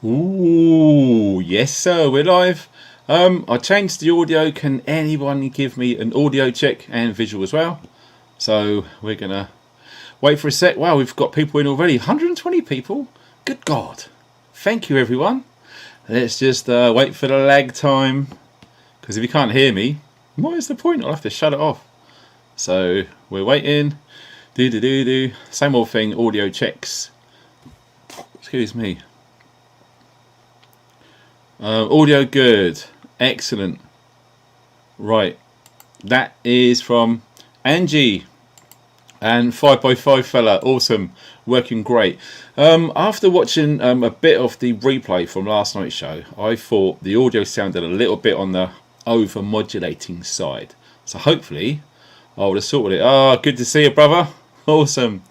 Ooh, yes sir, we're live. I changed the audio. Can anyone give me an audio check and visual as well? So we're gonna wait for a sec. Wow, we've got people in already. 120 people. Good God. Thank you everyone. Let's just wait for the lag time. Because if you can't hear me, what is the point? I'll have to shut it off. So we're waiting. Do. Same old thing, audio checks. Excuse me. Audio good. Excellent. Right. That is from Angie and 5x5 fella. Awesome. Working great. After watching a bit of the replay from last night's show, I thought the audio sounded a little bit on the over modulating side. So hopefully I would have sorted it. Ah, good to see you, brother. Awesome.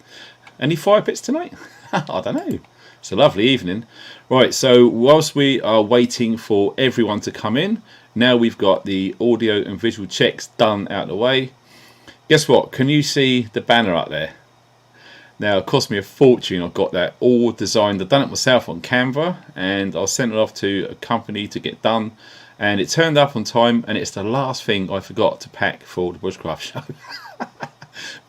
Any fire pits tonight? I don't know. It's a lovely evening. Right, so whilst we are waiting for everyone to come in, now we've got the audio and visual checks done out of the way. Guess what? Can you see the banner up there? Now, it cost me a fortune. I got that all designed. I've done it myself on Canva, and I sent it off to a company to get done. And it turned up on time, and it's the last thing I forgot to pack for the Bushcraft show.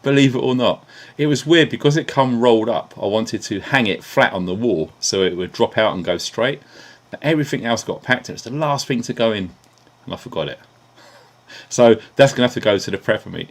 Believe it or not. It was weird because it come rolled up. I wanted to hang it flat on the wall so it would drop out and go straight. But everything else got packed. It was the last thing to go in, and I forgot it. So that's going to have to go to the prepper meet.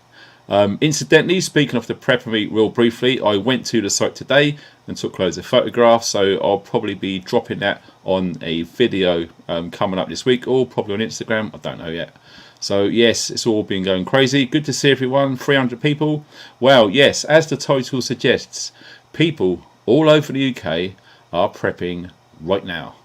Incidentally, speaking of the prepper meet real briefly, I went to the site today and took loads of photographs, so I'll probably be dropping that on a video coming up this week, or probably on Instagram. I don't know yet. So yes, it's all been going crazy. Good to see everyone. 300 people. Well, yes, as the title suggests, people all over the UK are prepping right now.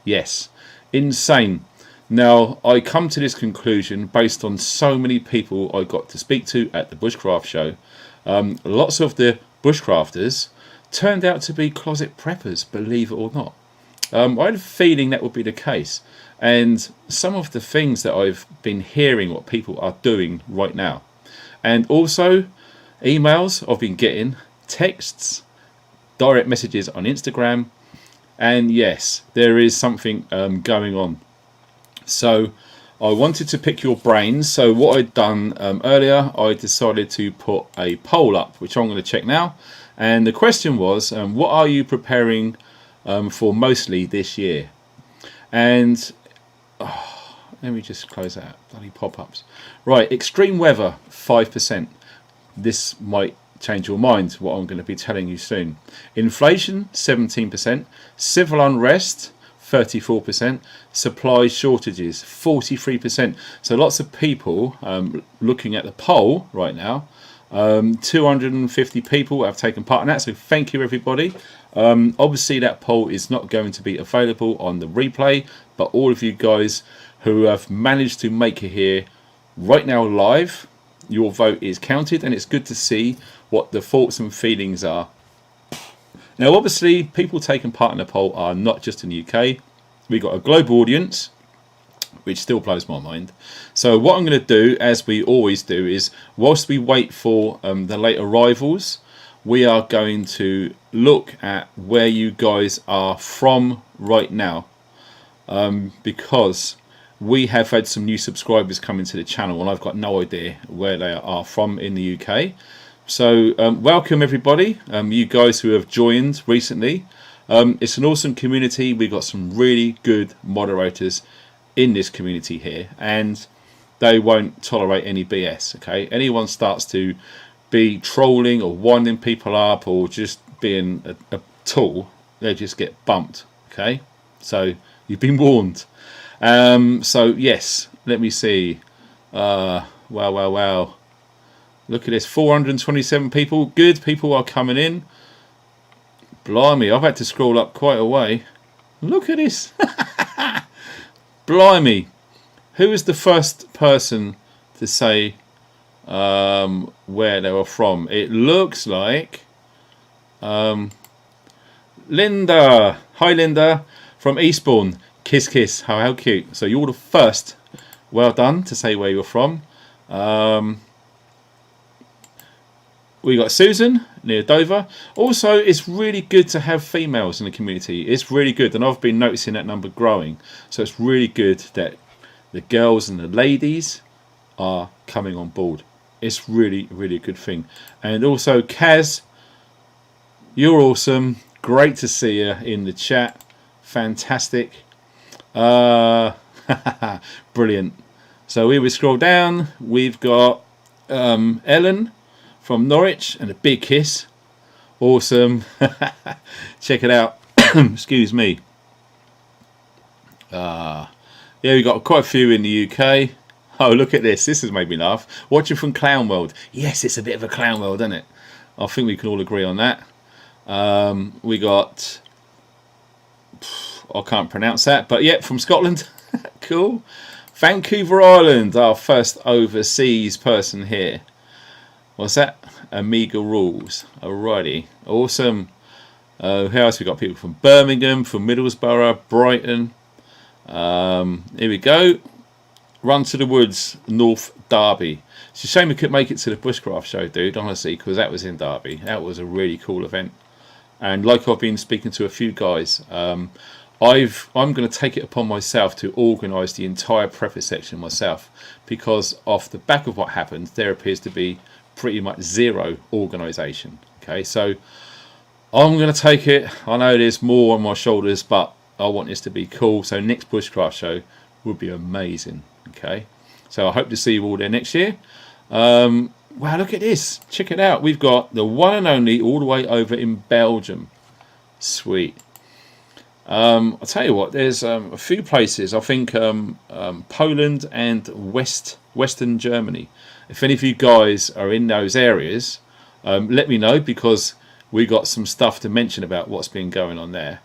Yes, insane. Now, I come to this conclusion based on so many people I got to speak to at the Bushcraft show. Lots of the Bushcrafters turned out to be closet preppers, believe it or not. I had a feeling that would be the case. And some of the things that I've been hearing what people are doing right now. And also emails I've been getting, texts, direct messages on Instagram. And yes, there is something going on. So I wanted to pick your brains. So what I'd done earlier, I decided to put a poll up, which I'm going to check now. And the question was, what are you preparing for mostly this year? And let me just close that out. Bloody pop-ups. Right, extreme weather, 5%. This might change your mind, what I'm going to be telling you soon. Inflation, 17%. Civil unrest, 34%. Supply shortages, 43%. So lots of people looking at the poll right now. 250 people have taken part in that, so thank you everybody. Obviously that poll is not going to be available on the replay, but all of you guys who have managed to make it here right now live, your vote is counted, and it's good to see what the thoughts and feelings are. Now obviously people taking part in the poll are not just in the UK. We've got a global audience, which still blows my mind. So what I'm going to do, as we always do, is whilst we wait for the late arrivals, we are going to look at where you guys are from right now, because we have had some new subscribers come into the channel and I've got no idea where they are from in the UK. So welcome everybody, you guys who have joined recently. It's an awesome community. We've got some really good moderators in this community here, and they won't tolerate any BS. Okay, anyone starts to be trolling or winding people up or just being a tool, they just get bumped. Okay, so you've been warned. So yes, let me see. Wow, look at this, 427 people. Good, people are coming in. Blimey, I've had to scroll up quite a way. Look at this. Blimey, who was the first person to say where they were from? It looks like Linda. Hi Linda, from Eastbourne. Kiss kiss, how cute. So you're the first, well done, to say where you're from. We got Susan near Dover. Also, it's really good to have females in the community. It's really good, and I've been noticing that number growing. So it's really good that the girls and the ladies are coming on board. It's really, really a good thing. And also, Kaz, you're awesome. Great to see you in the chat. Fantastic. Brilliant. So we will scroll down. We've got Ellen from Norwich and a big kiss. Awesome. Check it out. Excuse me. Yeah, we got quite a few in the UK. Oh, look at this. This has made me laugh. Watching from Clown World. Yes, it's a bit of a clown world, isn't it? I think we can all agree on that. We got... I can't pronounce that, but yeah, from Scotland. Cool. Vancouver Island, our first overseas person here. What's that? Amiga Rules. Alrighty. Awesome. Who else? We got people from Birmingham, from Middlesbrough, Brighton. Here we go. Run to the Woods, North Derby. It's a shame we couldn't make it to the Bushcraft show, dude, honestly, because that was in Derby. That was a really cool event. And like I've been speaking to a few guys, I'm going to take it upon myself to organise the entire preface section myself, because off the back of what happened, there appears to be pretty much zero organisation. Okay, so I'm going to take it. I know there's more on my shoulders, but I want this to be cool. So next Bushcraft show would be amazing. Okay, so I hope to see you all there next year. Wow, look at this. Check it out. We've got the one and only all the way over in Belgium. Sweet. I'll tell you what, there's a few places. I think Poland and Western Germany. If any of you guys are in those areas, let me know, because we got some stuff to mention about what's been going on there.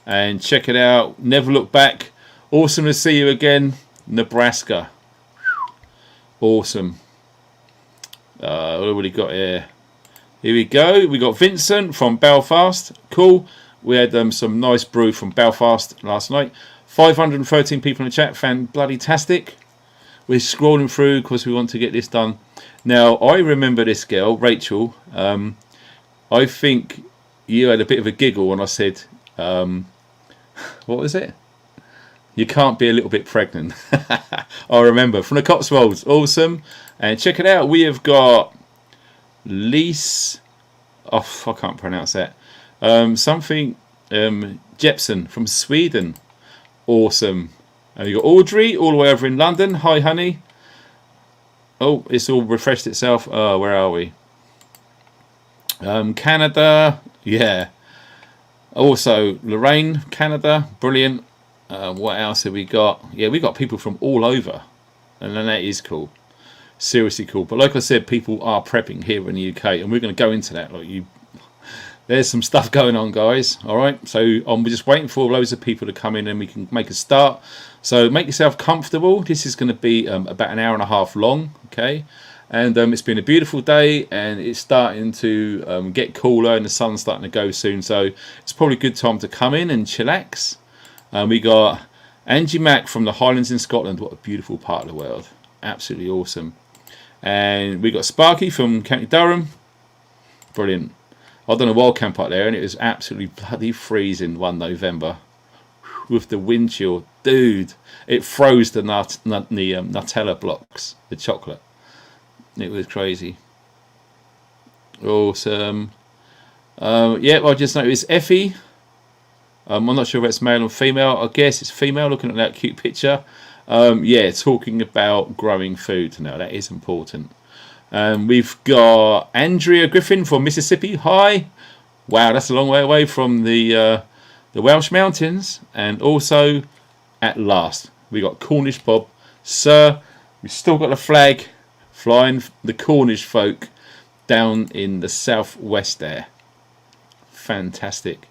And check it out. Never Look Back. Awesome to see you again. Nebraska. Awesome. What have we got here? Here we go. We got Vincent from Belfast. Cool. We had some nice brew from Belfast last night. 513 people in the chat. Fan-bloody-tastic. We're scrolling through because we want to get this done. Now, I remember this girl, Rachel. I think you had a bit of a giggle when I said, what was it? You can't be a little bit pregnant. I remember. From the Cotswolds. Awesome. And check it out. We have got Lise. Oh, I can't pronounce that. Something Jepson from Sweden. Awesome. And you got Audrey all the way over in London. Hi, honey. Oh, it's all refreshed itself. Oh, where are we? Canada. Yeah. Also, Lorraine, Canada. Brilliant. What else have we got? Yeah, we got people from all over. And then that is cool. Seriously cool. But like I said, people are prepping here in the UK. And we're going to go into that. There's some stuff going on, guys. All right. So we're just waiting for loads of people to come in and we can make a start. So make yourself comfortable. This is going to be about an hour and a half long. Okay. And it's been a beautiful day and it's starting to get cooler and the sun's starting to go soon. So it's probably a good time to come in and chillax. We got Angie Mack from the Highlands in Scotland. What a beautiful part of the world. Absolutely awesome. And we got Sparky from County Durham. Brilliant. I've done a wild camp up there and it was absolutely bloody freezing one November with the wind chill. Dude, it froze the Nutella blocks, the chocolate. It was crazy. Awesome. Yeah, I just noticed Effie. I'm not sure if it's male or female. I guess it's female, looking at that cute picture. Yeah, talking about growing food. Now, that is important. We've got Andrea Griffin from Mississippi. Hi. Wow, that's a long way away from the Welsh Mountains. And also, at last, we got Cornish Bob. Sir, we've still got the flag flying, the Cornish folk down in the southwest there. Fantastic.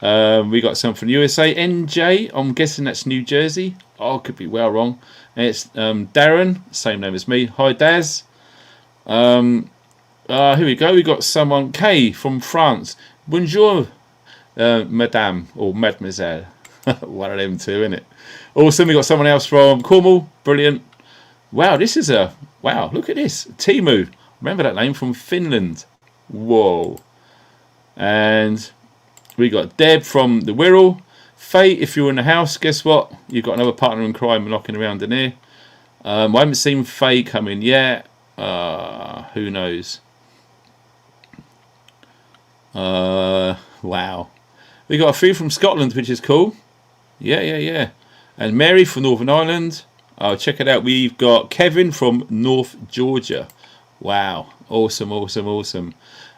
We got some from USA. NJ, I'm guessing that's New Jersey. Oh, could be well wrong. And it's Darren, same name as me. Hi, Daz. Here we go. We got someone, Kay from France. Bonjour, madame or mademoiselle. One of them two, isn't it? Awesome. We got someone else from Cornwall. Brilliant. Wow, this is wow, look at this. Timu. Remember that name from Finland. Whoa. And we got Deb from the Wirral. Faye, if you're in the house, guess what? You've got another partner in crime knocking around in here. I haven't seen Faye come in yet. Who knows? Wow. We got a few from Scotland, which is cool. Yeah. And Mary from Northern Ireland. Oh, check it out. We've got Kevin from North Georgia. Wow. Awesome.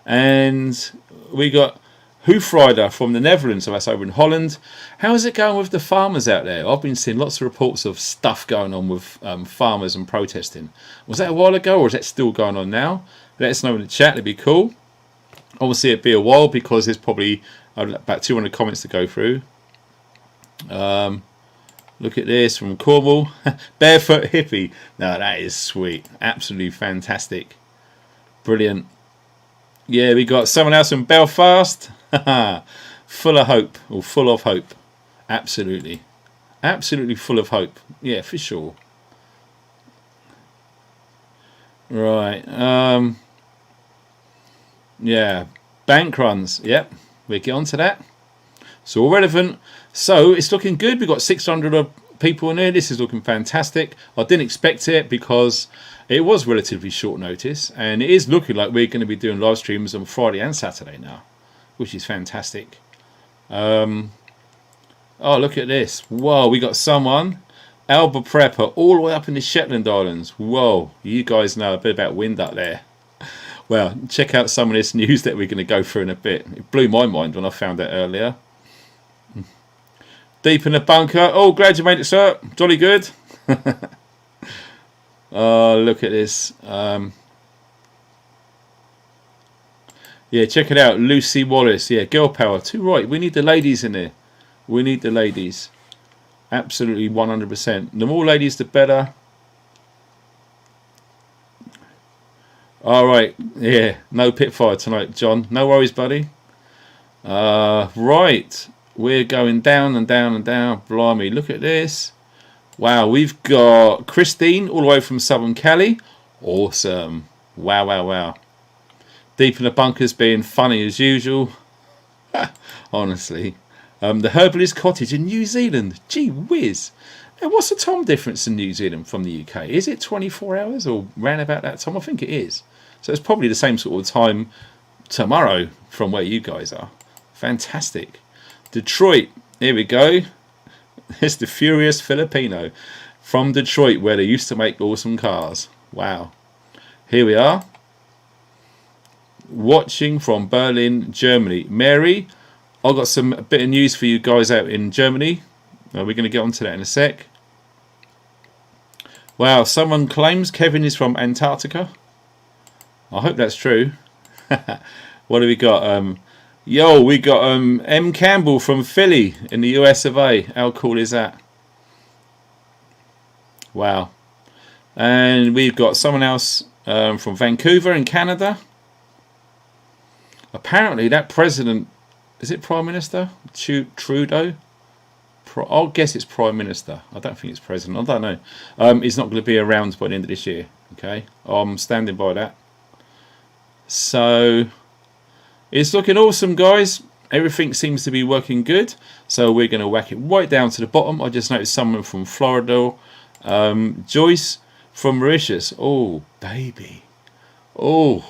And we got Hoefrider from the Netherlands, so that's over in Holland. How's it going with the farmers out there? I've been seeing lots of reports of stuff going on with farmers and protesting. Was that a while ago, or is that still going on now? Let us know in the chat. It'd be cool. Obviously, it'd be a while because there's probably about 200 comments to go through. Look at this from Cornwall. Barefoot hippie. No, that is sweet. Absolutely fantastic. Brilliant. Yeah, we got someone else from Belfast. Full of hope, or full of hope. Absolutely full of hope. Yeah, for sure. Right. Yeah, bank runs. Yep, we'll get on to that. It's all relevant. So it's looking good. We've got 600 people in here. This is looking fantastic. I didn't expect it because it was relatively short notice, and it is looking like we're going to be doing live streams on Friday and Saturday now, which is fantastic. Oh, look at this. Whoa, we got someone, Alba Prepper, all the way up in the Shetland Islands. Whoa, you guys know a bit about wind up there. Well, check out some of this news that we're going to go through in a bit. It blew my mind when I found that earlier. Deep in the bunker. Oh, glad you made it, sir. Jolly good. Oh, look at this. Yeah, check it out. Lucy Wallace. Yeah, girl power. Too right. We need the ladies in there. We need the ladies. Absolutely 100%. The more ladies, the better. All right. Yeah, no pit fire tonight, John. No worries, buddy. Right. We're going down and down and down. Blimey, look at this. Wow, we've got Christine all the way from Southern Cali. Awesome. Wow. Deep in the bunkers being funny as usual. Honestly. The Herbalist Cottage in New Zealand. Gee whiz. Now, what's the time difference in New Zealand from the UK? Is it 24 hours or round about that time? I think it is. So it's probably the same sort of time tomorrow from where you guys are. Fantastic. Detroit. Here we go. It's the Furious Filipino from Detroit, where they used to make awesome cars. Wow. Here we are. Watching from Berlin, Germany. Mary, I've got some bit of news for you guys out in Germany. We're going to get onto that in a sec. Wow, someone claims Kevin is from Antarctica. I hope that's true. What do we got? Yo, we got M. Campbell from Philly in the US of A. How cool is that? Wow. And we've got someone else from Vancouver in Canada. Apparently that president, is it Prime Minister? Trudeau? I'll guess it's Prime Minister. I don't think it's President. I don't know. He's not going to be around by the end of this year. Okay, I'm standing by that. So it's looking awesome, guys. Everything seems to be working good. So we're going to whack it right down to the bottom. I just noticed someone from Florida. Joyce from Mauritius. Oh, baby. Oh,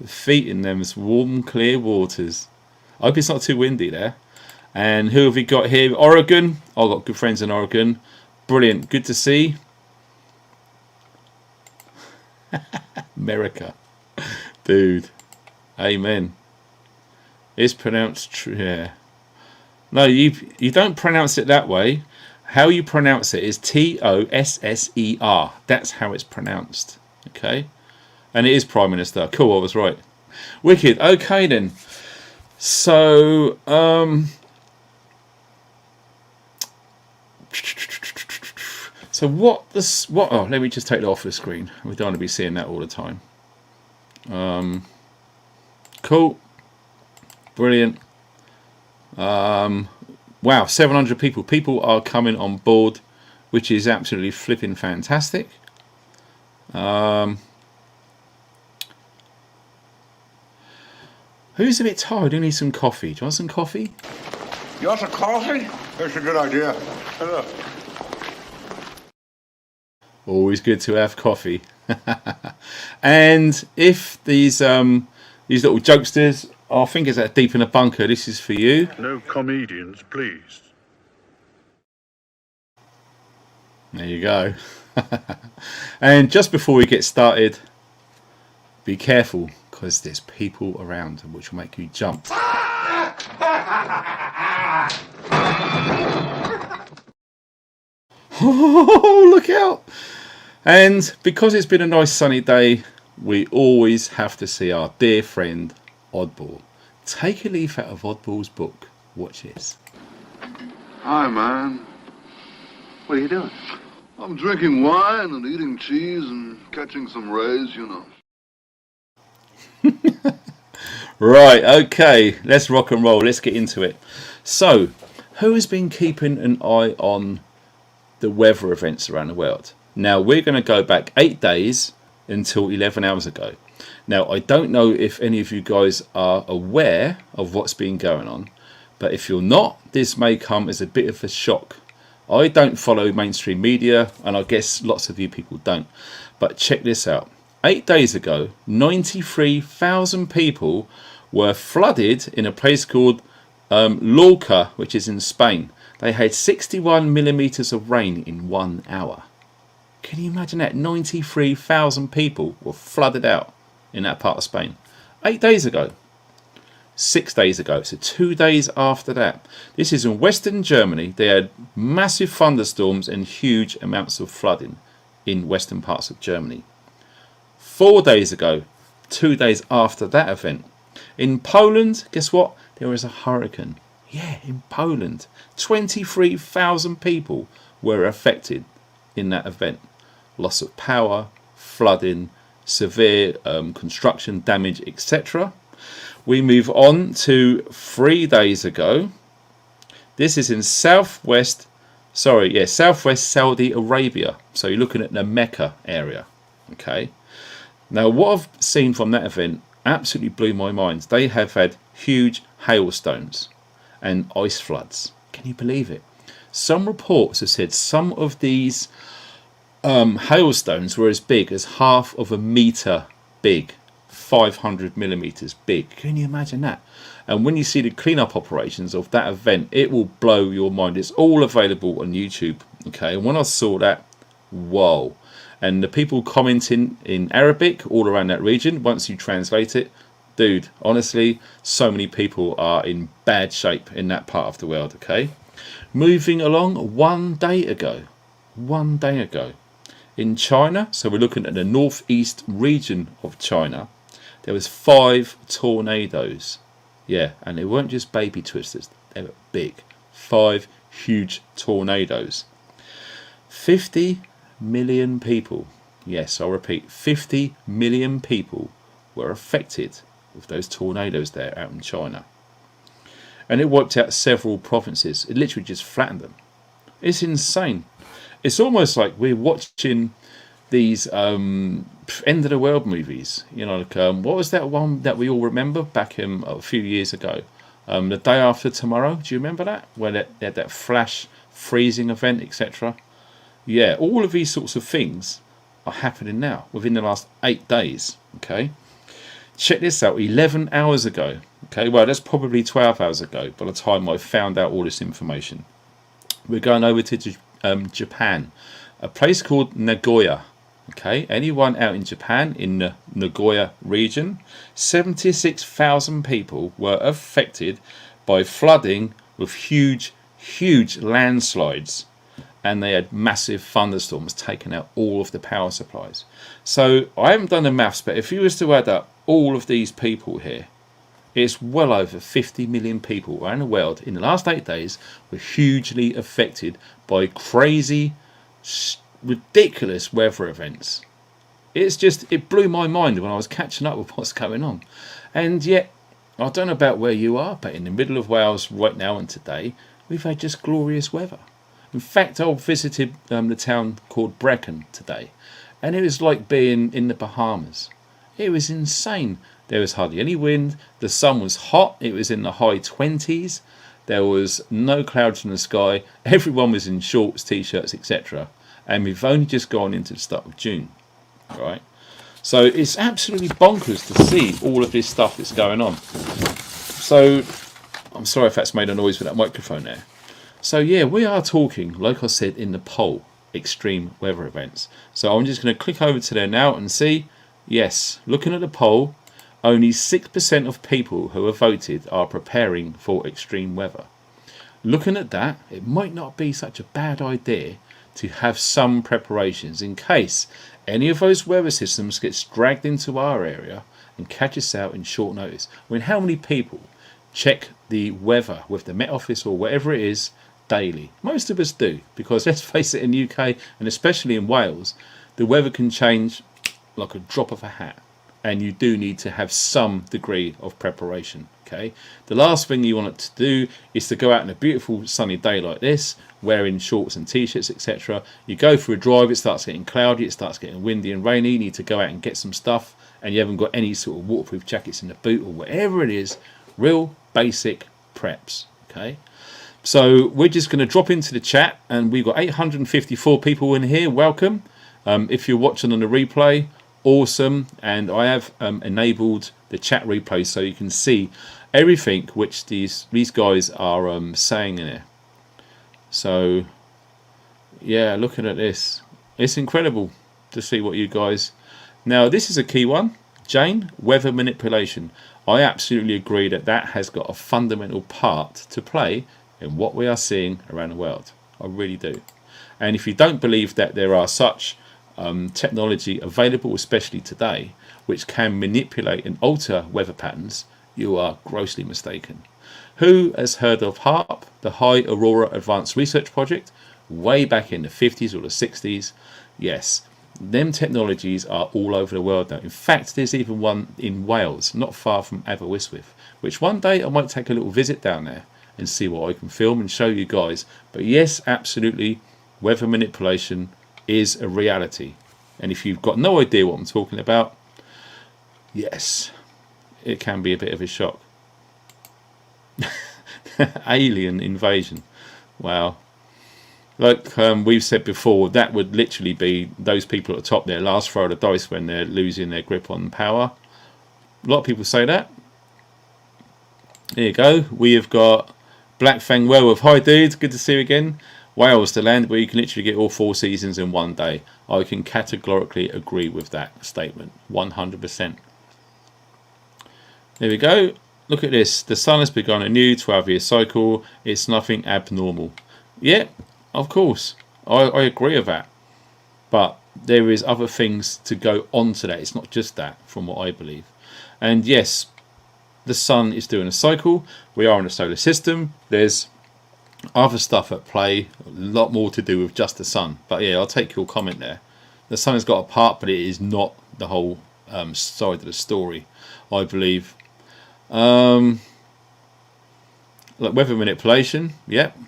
feet in them warm, clear waters. I hope it's not too windy there. And who have we got here? Oregon. I've got good friends in Oregon. Brilliant. Good to see. America. Dude. Amen. It's pronounced yeah. No, you don't pronounce it that way. How you pronounce it is Tosser. That's how it's pronounced. Okay? And it is Prime Minister. Cool, I was right. Wicked. Okay then. So, oh, let me just take that off the screen. We don't want to be seeing that all the time. Cool. Brilliant. Wow, 700 people. People are coming on board, which is absolutely flipping fantastic. Who's a bit tired? Who needs some coffee? Do you want some coffee? You want some coffee? That's a good idea. Hello. Always good to have coffee. And if these little jokesters are thinkers that are deep in a bunker, this is for you. No comedians, please. There you go. And just before we get started, be careful because there's people around which will make you jump. Oh, look out! And because it's been a nice sunny day, we always have to see our dear friend Oddball. Take a leaf out of Oddball's book. Watch this. Hi, man. What are you doing? I'm drinking wine and eating cheese and catching some rays, you know. Right, okay, let's rock and roll. Let's get into it. So, who has been keeping an eye on the weather events around the world? Now, we're going to go back 8 days until 11 hours ago. Now, I don't know if any of you guys are aware of what's been going on, but if you're not, this may come as a bit of a shock. I don't follow mainstream media, and I guess lots of you people don't. But check this out. 8 days ago, 93,000 people were flooded in a place called Lorca, which is in Spain. They had 61 millimeters of rain in 1 hour. Can you imagine that? 93,000 people were flooded out in that part of Spain. 8 days ago. 6 days ago, so 2 days after that. This is in Western Germany. They had massive thunderstorms and huge amounts of flooding in western parts of Germany. 4 days ago, 2 days after that event, in Poland, guess what? There was a hurricane. Yeah, in Poland. 23,000 people were affected in that event. Loss of power, flooding, severe construction damage, etc. We move on to 3 days ago. This is in southwest Saudi Arabia. So you're looking at the Mecca area. Okay. Now, what I've seen from that event absolutely blew my mind. They have had huge hailstones and ice floods. Can you believe it? Some reports have said some of these hailstones were as big as half of a meter big. 500 millimeters big. Can you imagine that? And when you see the cleanup operations of that event, it will blow your mind. It's all available on YouTube. Okay, and when I saw that, whoa. And the people commenting in Arabic all around that region, once you translate it, dude, honestly, so many people are in bad shape in that part of the world. Okay, moving along, 1 day ago, in China, so we're looking at the northeast region of China, there was 5 tornadoes. Yeah, and they weren't just baby twisters, they were big. 5 huge tornadoes. 50 million people, yes, I'll repeat, 50 million people were affected with those tornadoes there out in China. And it wiped out several provinces. It literally just flattened them. It's insane. It's almost like we're watching these end of the world movies. You know, like, what was that one that we all remember back a few years ago? The Day After Tomorrow. Do you remember that? Where they had that flash freezing event, etc. Yeah, all of these sorts of things are happening now within the last 8 days. Okay, check this out. 11 hours ago. Okay, well, that's probably 12 hours ago by the time I found out all this information. We're going over to Japan, a place called Nagoya. Okay, anyone out in Japan in the Nagoya region, 76,000 people were affected by flooding with huge landslides, and they had massive thunderstorms taking out all of the power supplies. So I haven't done the maths, but if you was to add up all of these people here, it's well over 50 million people around the world in the last 8 days were hugely affected by crazy, ridiculous weather events. It blew my mind when I was catching up with what's going on. And yet, I don't know about where you are, but in the middle of Wales right now and today, we've had just glorious weather. In fact, I visited the town called Brecon today, and it was like being in the Bahamas. It was insane. There was hardly any wind. The sun was hot. It was in the high 20s. There was no clouds in the sky. Everyone was in shorts, t-shirts, etc. And we've only just gone into the start of June, right? So it's absolutely bonkers to see all of this stuff that's going on. So I'm sorry if that's made a noise with that microphone there. So yeah, we are talking, like I said in the poll, extreme weather events. So I'm just going to click over to there now and see. Yes, looking at the poll, only 6% of people who have voted are preparing for extreme weather. Looking at that, it might not be such a bad idea to have some preparations in case any of those weather systems gets dragged into our area and catch us out in short notice. I mean, how many people check the weather with the Met Office or whatever it is daily? Most of us do, because let's face it, in the UK and especially in Wales, the weather can change like a drop of a hat, and you do need to have some degree of preparation. Okay, the last thing you want it to do is to go out on a beautiful sunny day like this, wearing shorts and t-shirts, etc. You go for a drive, it starts getting cloudy, it starts getting windy and rainy, you need to go out and get some stuff, and you haven't got any sort of waterproof jackets in the boot or whatever it is. Real basic preps. Okay, so we're just going to drop into the chat, and we've got 854 people in here. Welcome. If you're watching on the replay, awesome. And I have enabled the chat replay so you can see everything which these guys are saying in it. So yeah, looking at this, it's incredible to see what you guys. Now this is a key one. Jane, weather manipulation. I absolutely agree that that has got a fundamental part to play in what we are seeing around the world. I really do. And if you don't believe that there are such technology available, especially today, which can manipulate and alter weather patterns, you are grossly mistaken. Who has heard of HAARP, the High Aurora Advanced Research Project, way back in the 50s or the 60s? Yes, them technologies are all over the world now. In fact, there's even one in Wales, not far from Aberystwyth, which one day I might take a little visit down there and see what I can film and show you guys. But yes, absolutely, weather manipulation is a reality. And if you've got no idea what I'm talking about, yes, it can be a bit of a shock. Alien invasion. Wow. Like we've said before, that would literally be those people at the top there last throw of the dice when they're losing their grip on power. A lot of people say that. There you go. We have got Black Fang Werewolf. Hi dudes, good to see you again. Wales, the land where you can literally get all 4 seasons in one day. I can categorically agree with that statement, 100%. There we go. Look at this. The sun has begun a new 12-year cycle. It's nothing abnormal. Yeah, of course. I agree with that. But there is other things to go on to that. It's not just that, from what I believe. And yes, the sun is doing a cycle. We are in a solar system. There's other stuff at play, a lot more to do with just the sun. But yeah, I'll take your comment there. The sun has got a part, but it is not the whole side of the story, I believe. Like weather manipulation, yep.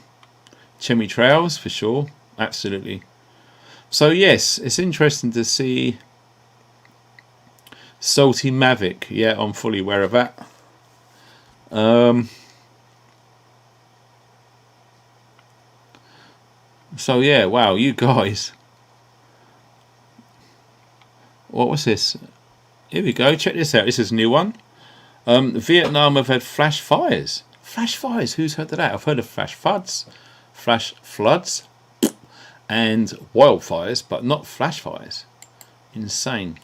Chemtrails for sure, absolutely. So yes, it's interesting to see. Salty Mavic, yeah, I'm fully aware of that. So yeah, wow, you guys. What was this? Here we go, check this out. This is a new one. Vietnam have had flash fires. Flash fires, who's heard of that? I've heard of flash floods, and wildfires, but not flash fires. Insane.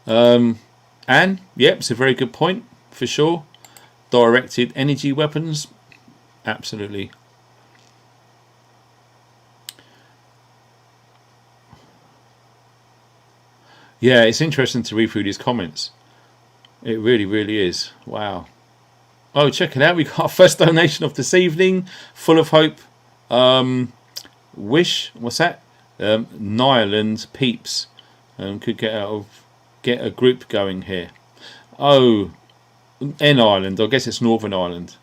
And yep, it's a very good point for sure. Directed energy weapons, absolutely. Yeah, it's interesting to read through these comments. It really, really is. Wow. Oh, check it out. We got our first donation of this evening. Full of hope. Wish. What's that? Nyland Peeps. Could get a group going here. Oh, N Ireland. I guess it's Northern Ireland.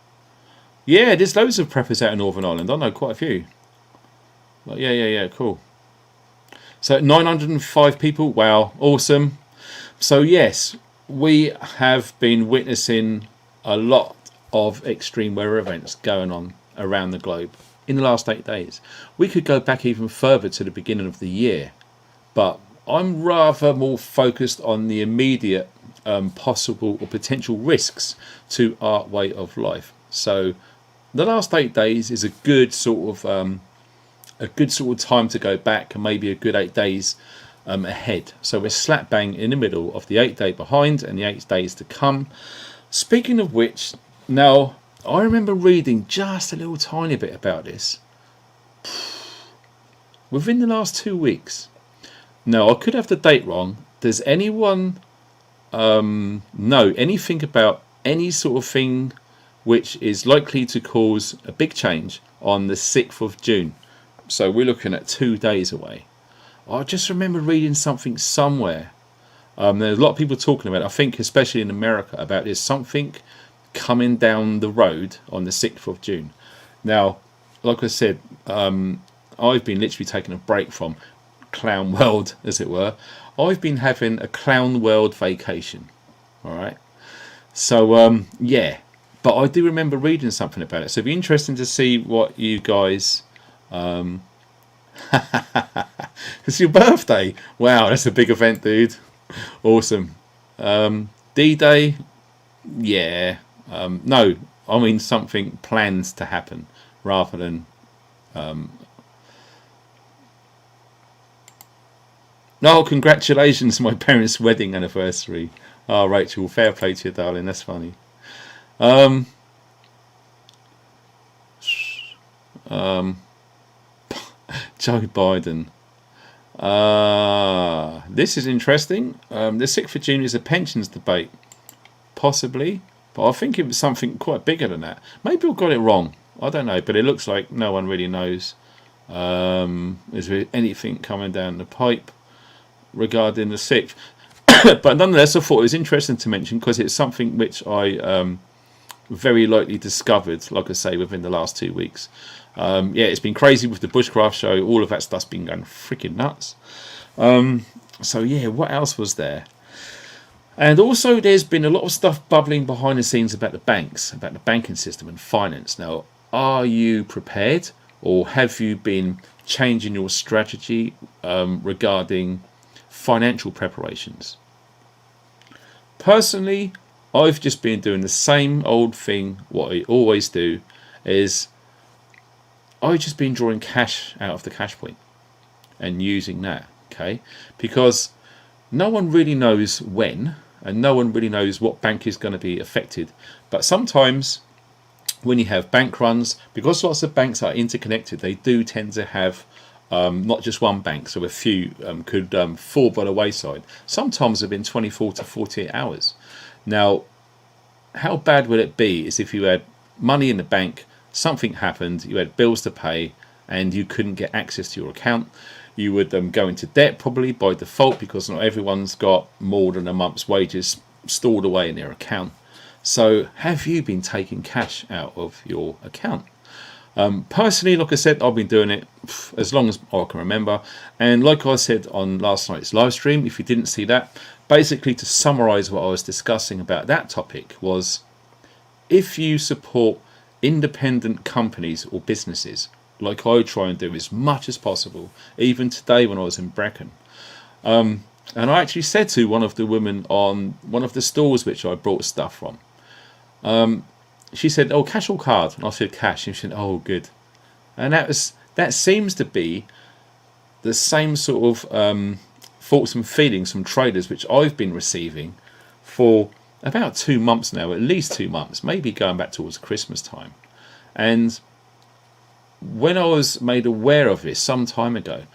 Yeah, there's loads of preppers out in Northern Ireland. I know quite a few. But yeah, cool. So 905 people. Wow, awesome. So yes, we have been witnessing a lot of extreme weather events going on around the globe in the last 8 days. We could go back even further to the beginning of the year, but I'm rather more focused on the immediate possible or potential risks to our way of life. So the last 8 days is a good sort of time to go back, and maybe a good 8 days ahead. So we're slap bang in the middle of the 8 day behind and the 8 days to come. Speaking of which, now I remember reading just a little tiny bit about this within the last 2 weeks. Now I could have the date wrong. Does anyone know anything about any sort of thing which is likely to cause a big change on the 6th of June? So we're looking at 2 days away. I just remember reading something somewhere. There's a lot of people talking about it, I think especially in America, about there's something coming down the road on the 6th of June. Now, like I said, I've been literally taking a break from Clown World, as it were. I've been having a Clown World vacation. Alright. So, yeah. But I do remember reading something about it. So it'd be interesting to see what you guys... It's your birthday. Wow, that's a big event, dude. Awesome. D-Day, yeah. No, I mean something plans to happen rather than no, congratulations, my parents' wedding anniversary. Oh, Rachel, fair play to you, darling. That's funny. Joe Biden. This is interesting. The 6th of June is a pensions debate. Possibly. But I think it was something quite bigger than that. Maybe I got it wrong. I don't know. But it looks like no one really knows. Is there anything coming down the pipe regarding the 6th? But nonetheless, I thought it was interesting to mention because it's something which I very likely discovered, like I say, within the last 2 weeks. Yeah, it's been crazy with the Bushcraft show. All of that stuff's been going freaking nuts. So yeah, what else was there? And also there's been a lot of stuff bubbling behind the scenes about the banks, about the banking system and finance. Now, are you prepared, or have you been changing your strategy regarding financial preparations? Personally, I've just been doing the same old thing. What I always do is I've just been drawing cash out of the cash point and using that, okay? Because no one really knows when, and no one really knows what bank is going to be affected. But sometimes when you have bank runs, because lots of banks are interconnected, they do tend to have not just one bank, so a few could fall by the wayside. Sometimes within 24 to 48 hours. Now, how bad would it be is if you had money in the bank, something happened, you had bills to pay, and you couldn't get access to your account. You would go into debt probably by default, because not everyone's got more than a month's wages stored away in their account. So have you been taking cash out of your account? Personally, like I said, I've been doing it as long as I can remember. And like I said on last night's live stream, if you didn't see that, basically to summarize what I was discussing about that topic was, if you support independent companies or businesses, like I try and do as much as possible, even today when I was in Brecon, and I actually said to one of the women on one of the stores which I brought stuff from, she said, "Oh, cash or card?" And I said cash, and she said, "Oh, good." And that seems to be the same sort of thoughts and feelings from traders which I've been receiving for about 2 months now, at least 2 months, maybe going back towards Christmas time. And when I was made aware of this some time ago,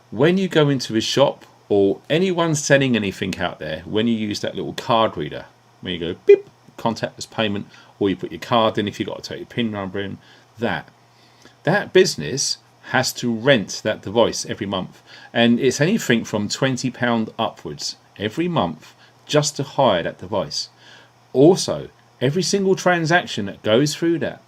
when you go into a shop, or anyone selling anything out there, when you use that little card reader, when you go beep, contactless payment, or you put your card in if you've got to take your PIN number in, that business has to rent that device every month. And it's anything from £20 upwards every month just to hire that device. Also, every single transaction that goes through that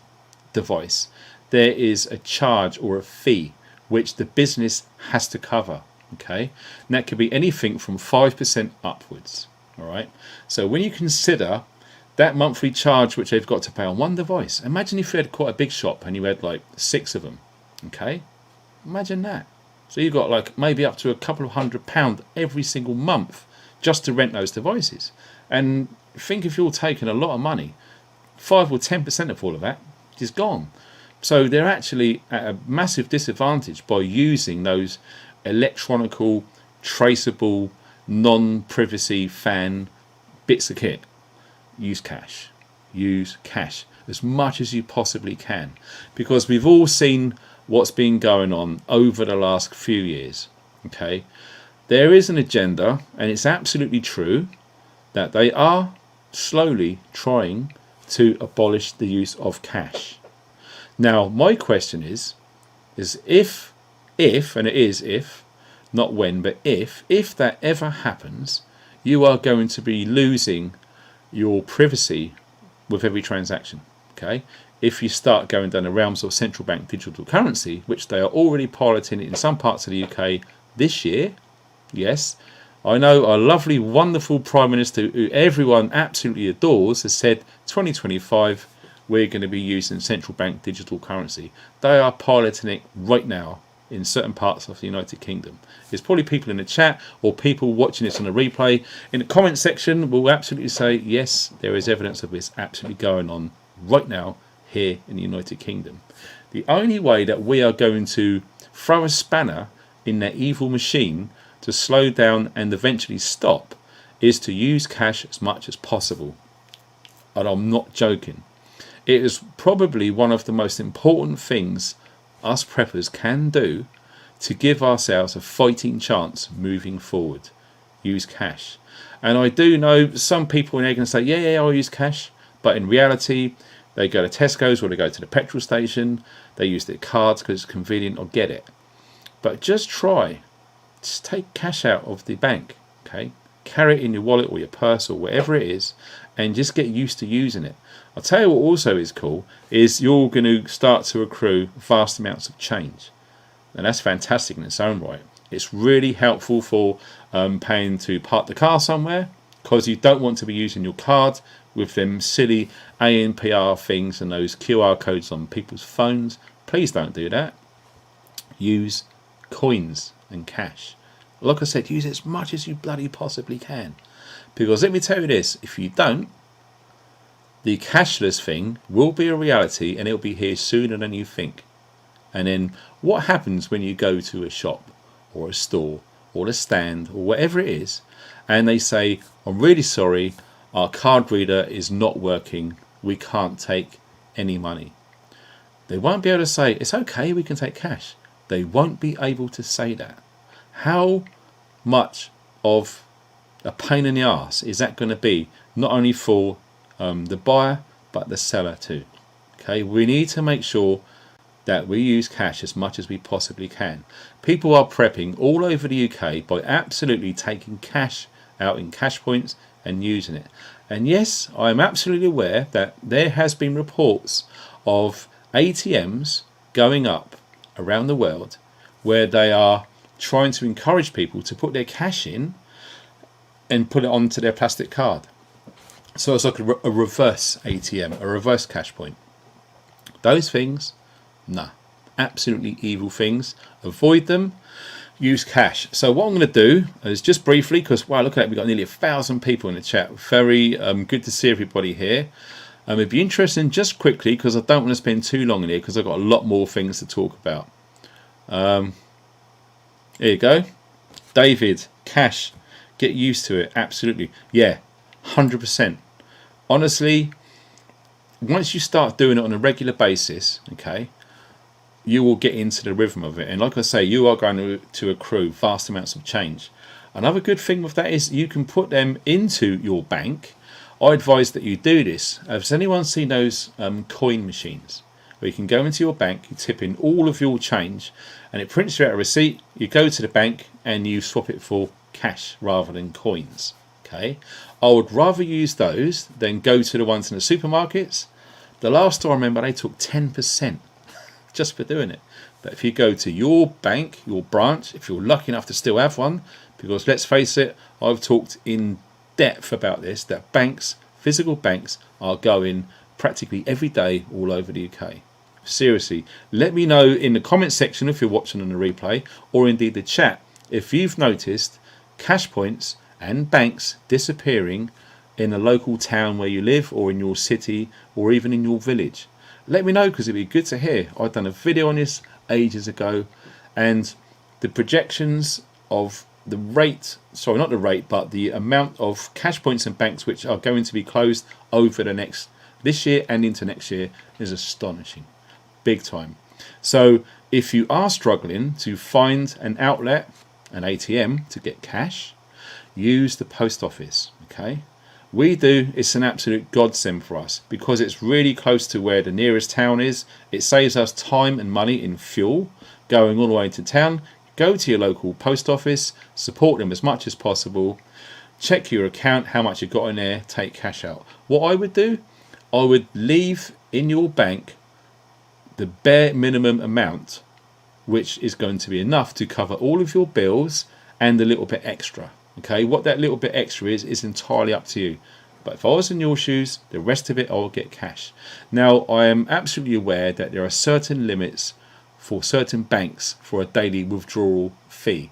device, there is a charge or a fee which the business has to cover. Okay, and that could be anything from 5% upwards. All right, so when you consider that monthly charge which they've got to pay on one device, imagine if you had quite a big shop and you had like 6 of them. Okay, imagine that. So you've got like maybe up to a couple of £100 every single month just to rent those devices. And think if you're taking a lot of money, 5 or 10% of all of that is gone. So they're actually at a massive disadvantage by using those electronical, traceable, non-privacy fan bits of kit. Use cash. Use cash as much as you possibly can, because we've all seen what's been going on over the last few years. Okay, there is an agenda, and it's absolutely true that they are slowly trying to abolish the use of cash. Now, my question is if, and it is if, not when, but if that ever happens, you are going to be losing your privacy with every transaction. Okay, if you start going down the realms of central bank digital currency, which they are already piloting in some parts of the UK this year. Yes, I know our lovely, wonderful Prime Minister, who everyone absolutely adores, has said 2025 we're going to be using central bank digital currency. They are piloting it right now in certain parts of the United Kingdom. There's probably people in the chat or people watching this on a replay in the comment section will absolutely say, yes, there is evidence of this absolutely going on right now here in the United Kingdom. The only way that we are going to throw a spanner in that evil machine to slow down and eventually stop is to use cash as much as possible. And I'm not joking. It is probably one of the most important things us preppers can do to give ourselves a fighting chance moving forward. Use cash. And I do know some people are going to say, yeah, I'll use cash. But in reality, they go to Tesco's or they go to the petrol station. They use their cards because it's convenient. I get it. But just try. Just take cash out of the bank. Okay, carry it in your wallet or your purse or whatever it is, and just get used to using it. I'll tell you what also is cool is you're going to start to accrue vast amounts of change, and that's fantastic in its own right. It's really helpful for paying to park the car somewhere, because you don't want to be using your card with them silly ANPR things and those QR codes on people's phones. Please don't do that. Use coins and cash. Like I said, use it as much as you bloody possibly can, because let me tell you this, if you don't, the cashless thing will be a reality, and it'll be here sooner than you think. And then what happens when you go to a shop or a store or a stand or whatever it is, and they say, I'm really sorry, our card reader is not working, we can't take any money. They won't be able to say, it's okay, we can take cash. They won't be able to say that. How much of a pain in the arse is that going to be, not only for the buyer but the seller too? Okay, we need to make sure that we use cash as much as we possibly can. People are prepping all over the UK by absolutely taking cash out in cash points and using it. And yes, I'm absolutely aware that there has been reports of ATMs going up around the world where they are trying to encourage people to put their cash in and put it onto their plastic card. So it's like a reverse ATM, a reverse cash point. Those things, nah, absolutely evil things. Avoid them. Use cash. So what I'm going to do is just briefly, because wow, look at that, we've got nearly 1,000 people in the chat. Very good to see everybody here. It'd be interesting, just quickly, because I don't want to spend too long in here, because I've got a lot more things to talk about. Here you go. David, cash, get used to it. Absolutely. Yeah, 100%. Honestly, once you start doing it on a regular basis, okay, you will get into the rhythm of it. And like I say, you are going to accrue vast amounts of change. Another good thing with that is you can put them into your bank. I advise that you do this. Has anyone seen those coin machines where you can go into your bank, you tip in all of your change, and it prints you out a receipt, you go to the bank and you swap it for cash rather than coins? Okay, I would rather use those than go to the ones in the supermarkets. The last store I remember, they took 10%. just for doing it. But if you go to your bank, your branch, if you're lucky enough to still have one, because let's face it, I've talked in depth about this, that banks, physical banks, are going practically every day all over the UK. Seriously, let me know in the comment section if you're watching on the replay, or indeed the chat, if you've noticed cash points and banks disappearing in a local town where you live, or in your city, or even in your village. Let me know, because it'd be good to hear. I've done a video on this ages ago, and the projections of the rate, sorry, not the rate, but the amount of cash points and banks which are going to be closed over this year and into next year is astonishing, big time. So if you are struggling to find an outlet, an ATM, to get cash, use the post office. Okay, we do. It's an absolute godsend for us because it's really close to where the nearest town is. It saves us time and money in fuel going all the way to town. Go to your local post office, support them as much as possible, check your account, how much you've got in there, take cash out. What I would do, I would leave in your bank the bare minimum amount, which is going to be enough to cover all of your bills and a little bit extra. Okay, what that little bit extra is entirely up to you. But if I was in your shoes, the rest of it I will get cash. Now, I am absolutely aware that there are certain limits for certain banks for a daily withdrawal fee.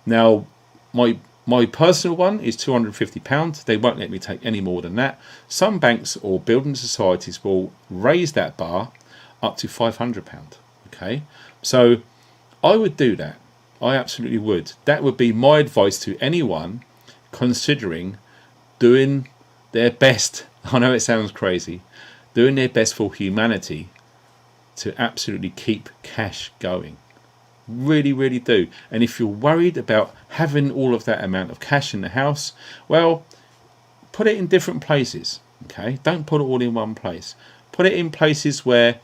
Now, my personal one is £250. They won't let me take any more than that. Some banks or building societies will raise that bar up to £500. Okay, so I would do that. I absolutely would. That would be my advice to anyone considering doing their best. I know it sounds crazy, doing their best for humanity, to absolutely keep cash going. Really, really do. And if you're worried about having all of that amount of cash in the house, well, put it in different places. Okay, don't put it all in one place. Put it in places where,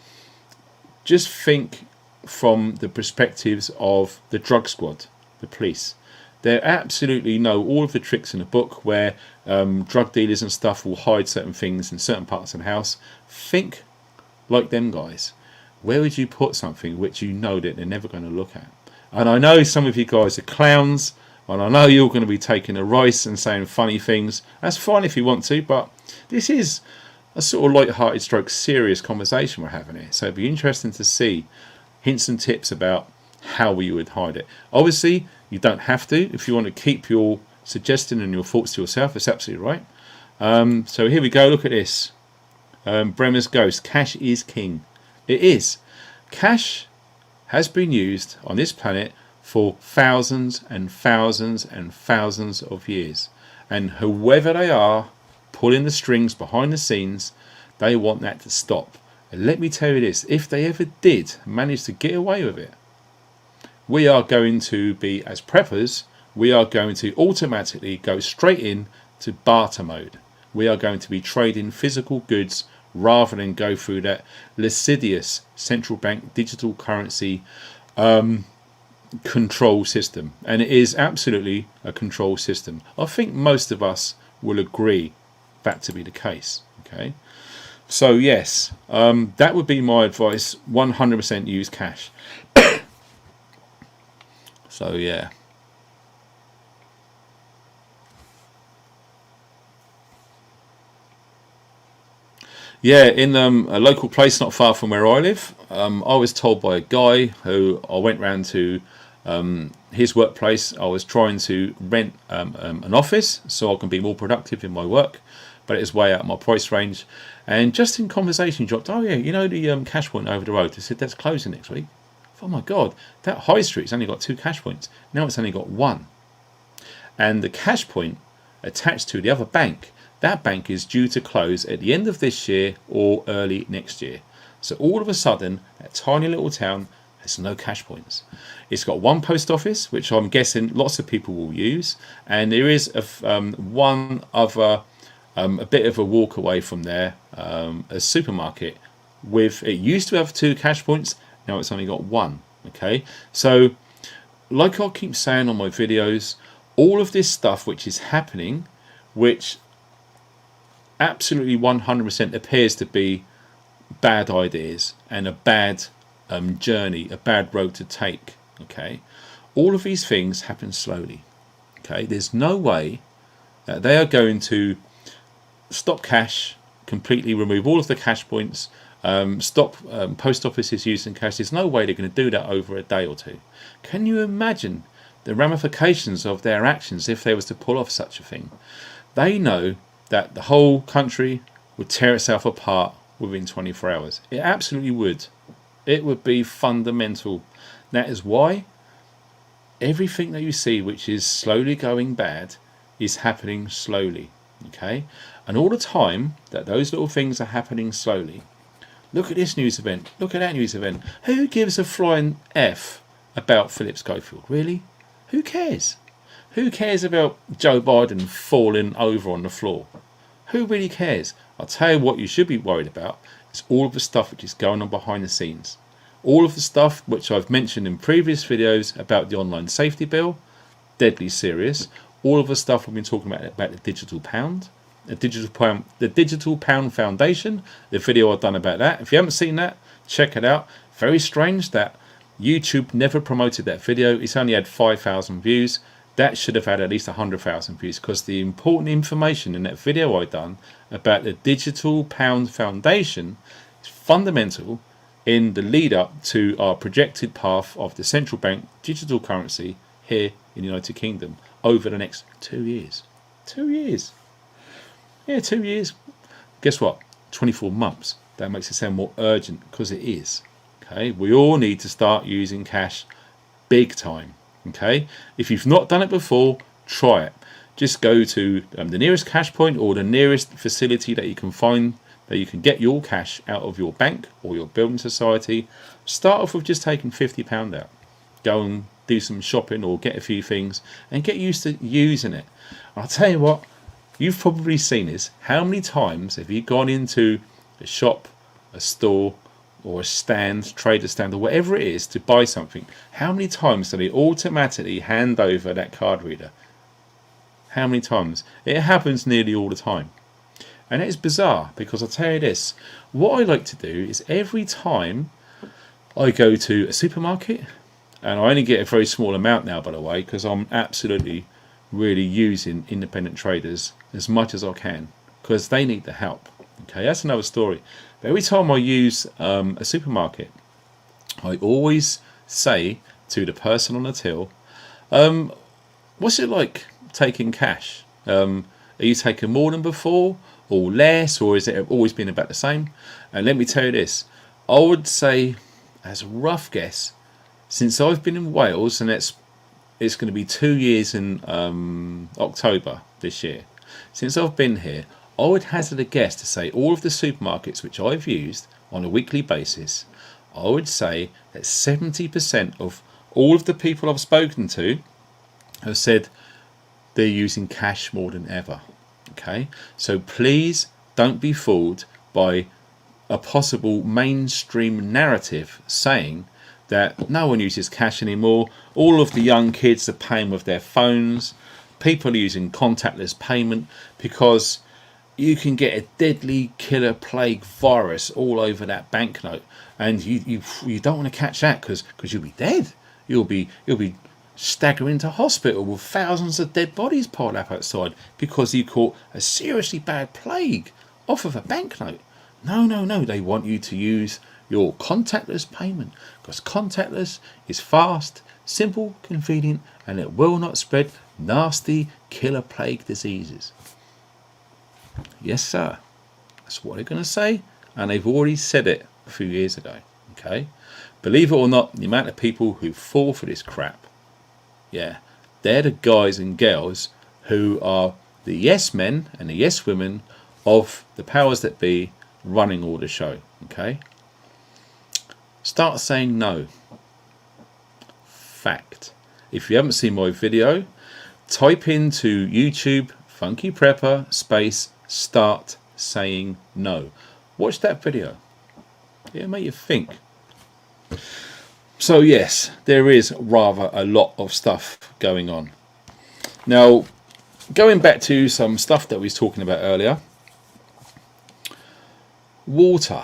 just think from the perspectives of the drug squad, the police. They absolutely know all of the tricks in the book where drug dealers and stuff will hide certain things in certain parts of the house. Think like them guys. Where would you put something which you know that they're never going to look at? And I know some of you guys are clowns, and I know you're going to be taking a rice and saying funny things. That's fine if you want to, but this is a sort of light-hearted stroke serious conversation we're having here. So it'd be interesting to see hints and tips about how you would hide it. Obviously, you don't have to. If you want to keep your suggestion and your thoughts to yourself, it's absolutely right. So here we go. Look at this. Bremer's Ghost. Cash is king. It is. Cash has been used on this planet for thousands and thousands and thousands of years. And whoever they are pulling the strings behind the scenes, they want that to stop. And let me tell you this, if they ever did manage to get away with it, we are going to be, as preppers, we are going to automatically go straight in to barter mode. We are going to be trading physical goods rather than go through that lascivious central bank digital currency control system. And it is absolutely a control system. I think most of us will agree that to be the case. Okay, so yes, that would be my advice. 100% use cash. So yeah. Yeah, in a local place not far from where I live, I was told by a guy who I went round to his workplace. I was trying to rent an office so I can be more productive in my work, but it's way out of my price range. And just in conversation, he dropped, "Oh yeah, you know the cash point over the road?" I said, "That's closing next week." Oh my God, that high street's only got 2 cash points. Now it's only got 1. And the cash point attached to the other bank, that bank is due to close at the end of this year or early next year. So all of a sudden, that tiny little town has no cash points. It's got 1 post office, which I'm guessing lots of people will use. And there is one other, a bit of a walk away from there, a supermarket. It used to have 2 cash points, now it's only got 1. Okay, so like I keep saying on my videos, all of this stuff which is happening, which absolutely 100% appears to be bad ideas and a bad journey, a bad road to take. Okay, all of these things happen slowly. Okay, there's no way that they are going to stop cash, completely remove all of the cash points, stop post offices using cash. There's no way they're going to do that over a day or two. Can you imagine the ramifications of their actions if they was to pull off such a thing? They know that the whole country would tear itself apart within 24 hours. It absolutely would. It would be fundamental. That is why everything that you see which is slowly going bad is happening slowly. Okay, and all the time that those little things are happening slowly, look at this news event, look at that news event. Who gives a flying F about Philip Schofield? Really? Who cares? Who cares about Joe Biden falling over on the floor? Who really cares? I'll tell you what you should be worried about. It's all of the stuff which is going on behind the scenes. All of the stuff which I've mentioned in previous videos about the online safety bill, deadly serious. All of the stuff we've been talking about the digital pound, the digital pound foundation, the video I've done about that. If you haven't seen that, check it out. Very strange that YouTube never promoted that video. It's only had 5,000 views. That should have had at least 100,000 views, because the important information in that video I've done about the digital pound foundation is fundamental in the lead up to our projected path of the central bank digital currency here in the United Kingdom over the next 2 years. 2 years. Yeah, 2 years. Guess what? 24 months. That makes it sound more urgent, because it is. Okay, we all need to start using cash big time. Okay, if you've not done it before, try it. Just go to the nearest cash point or the nearest facility that you can find that you can get your cash out of your bank or your building society. Start off with just taking £50 out. Go and do some shopping or get a few things and get used to using it. I'll tell you what, you've probably seen this. How many times have you gone into a shop, a store, or a stand, trader stand, or whatever it is to buy something? How many times do they automatically hand over that card reader? How many times? It happens nearly all the time. And it is bizarre, because I'll tell you this, what I like to do is every time I go to a supermarket, and I only get a very small amount now, by the way, because I'm absolutely really using independent traders as much as I can, because they need the help. Okay, that's another story. But every time I use a supermarket, I always say to the person on the till, what's it like taking cash? Are you taking more than before, or less, or is it always been about the same? And let me tell you this, I would say, as a rough guess, since I've been in Wales, and it's going to be 2 years in October this year, since I've been here, I would hazard a guess to say all of the supermarkets which I've used on a weekly basis, I would say that 70% of all of the people I've spoken to have said they're using cash more than ever. Okay, so please don't be fooled by a possible mainstream narrative saying that no one uses cash anymore. All of the young kids are paying with their phones. People are using contactless payment because you can get a deadly killer plague virus all over that banknote, and you don't want to catch that because you'll be dead. You'll be staggering to hospital with thousands of dead bodies piled up outside because you caught a seriously bad plague off of a banknote. No, they want you to use your contactless payment, because contactless is fast, simple, convenient, and it will not spread nasty killer plague diseases. Yes, sir. That's what they're going to say, and they've already said it a few years ago. Okay, believe it or not, the amount of people who fall for this crap, yeah, they're the guys and girls who are the yes men and the yes women of the powers that be running all the show. Okay, start saying no. Fact. If you haven't seen my video, type into YouTube Funky Prepper space start saying no. Watch that video. It'll make you think. So yes, there is rather a lot of stuff going on. Now, going back to some stuff that we was talking about earlier. Water.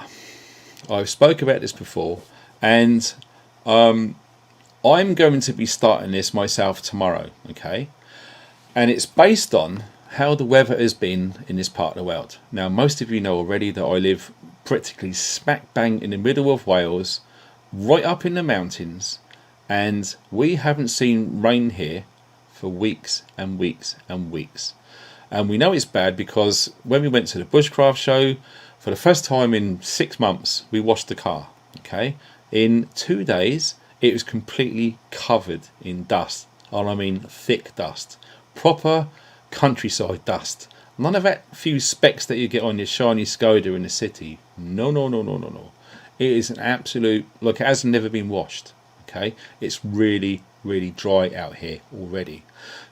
I've spoke about this before, And I'm going to be starting this myself tomorrow, okay? And it's based on how the weather has been in this part of the world. Now, most of you know already that I live practically smack bang in the middle of Wales, right up in the mountains, and we haven't seen rain here for weeks and weeks and weeks. And we know it's bad because when we went to the Bushcraft show, for the first time in 6 months, we washed the car, okay? In 2 days, it was completely covered in dust. And I mean thick dust. Proper countryside dust. None of that few specks that you get on your shiny Skoda in the city. No, no, no, no, no, no. It is an absolute, look, it has never been washed. Okay, it's really, really dry out here already.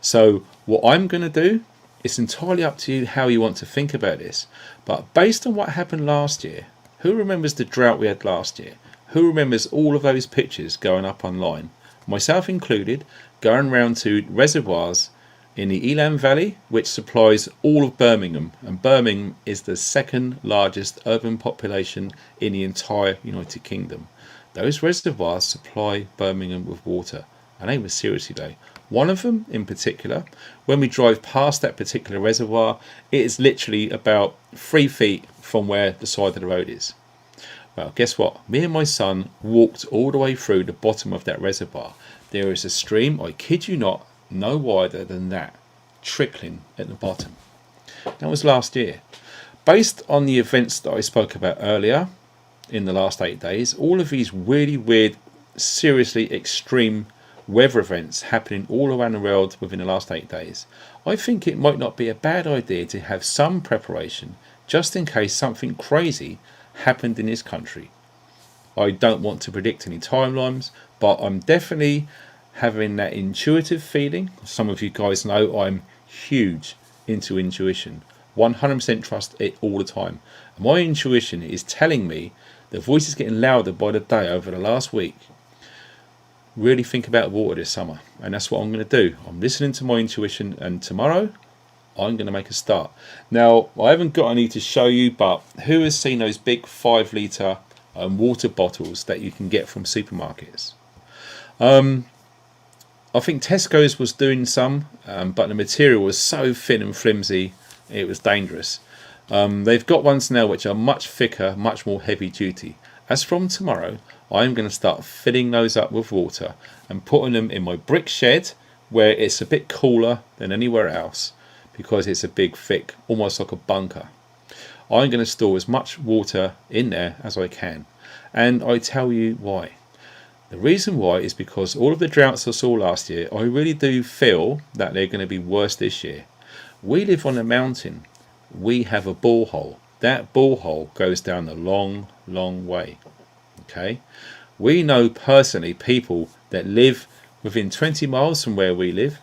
So what I'm going to do, it's entirely up to you how you want to think about this. But based on what happened last year, who remembers the drought we had last year? Who remembers all of those pictures going up online, myself included, going round to reservoirs in the Elan Valley, which supplies all of Birmingham, and Birmingham is the second largest urban population in the entire United Kingdom. Those reservoirs supply Birmingham with water, and they were seriously low. One of them in particular, when we drive past that particular reservoir, it is literally about 3 feet from where the side of the road is. Well, guess what? Me and my son walked all the way through the bottom of that reservoir. There is a stream, I kid you not, no wider than that, trickling at the bottom. That was last year. Based on the events that I spoke about earlier in the last 8 days, all of these really weird, seriously extreme weather events happening all around the world within the last 8 days, I think it might not be a bad idea to have some preparation just in case something crazy happened in this country. I don't want to predict any timelines, but I'm definitely having that intuitive feeling. Some of you guys know I'm huge into intuition, 100% trust it all the time. And my intuition is telling me the voice is getting louder by the day over the last week. Really think about water this summer, and that's what I'm going to do. I'm listening to my intuition, and tomorrow I'm going to make a start. Now, I haven't got any to show you, but who has seen those big 5 litre water bottles that you can get from supermarkets? I think Tesco's was doing some, but the material was so thin and flimsy, it was dangerous. They've got ones now which are much thicker, much more heavy duty. As from tomorrow, I'm going to start filling those up with water and putting them in my brick shed where it's a bit cooler than anywhere else because it's a big, thick, almost like a bunker. I'm going to store as much water in there as I can. And I tell you why. The reason why is because all of the droughts I saw last year, I really do feel that they're going to be worse this year. We live on a mountain. We have a borehole. That borehole goes down a long, long way. Okay? We know personally people that live within 20 miles from where we live.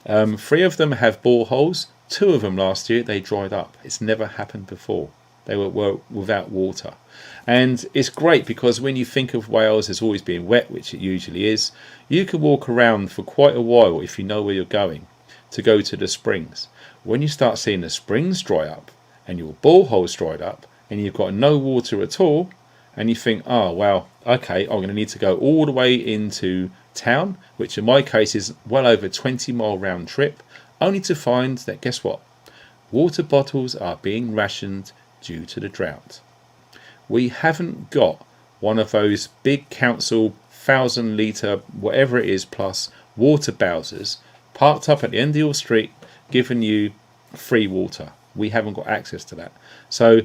3 of them have boreholes. 2 of them last year, they dried up. It's never happened before. They were without water. And it's great because when you think of Wales as always being wet, which it usually is, you can walk around for quite a while if you know where you're going to go to the springs. When you start seeing the springs dry up and your boreholes dried up and you've got no water at all, and you think, oh, well, okay, I'm going to need to go all the way into town, which in my case is well over 20-mile round trip, only to find that, guess what? Water bottles are being rationed due to the drought. We haven't got one of those big council 1,000 litre, whatever it is, plus water bowsers parked up at the end of your street giving you free water. We haven't got access to that. So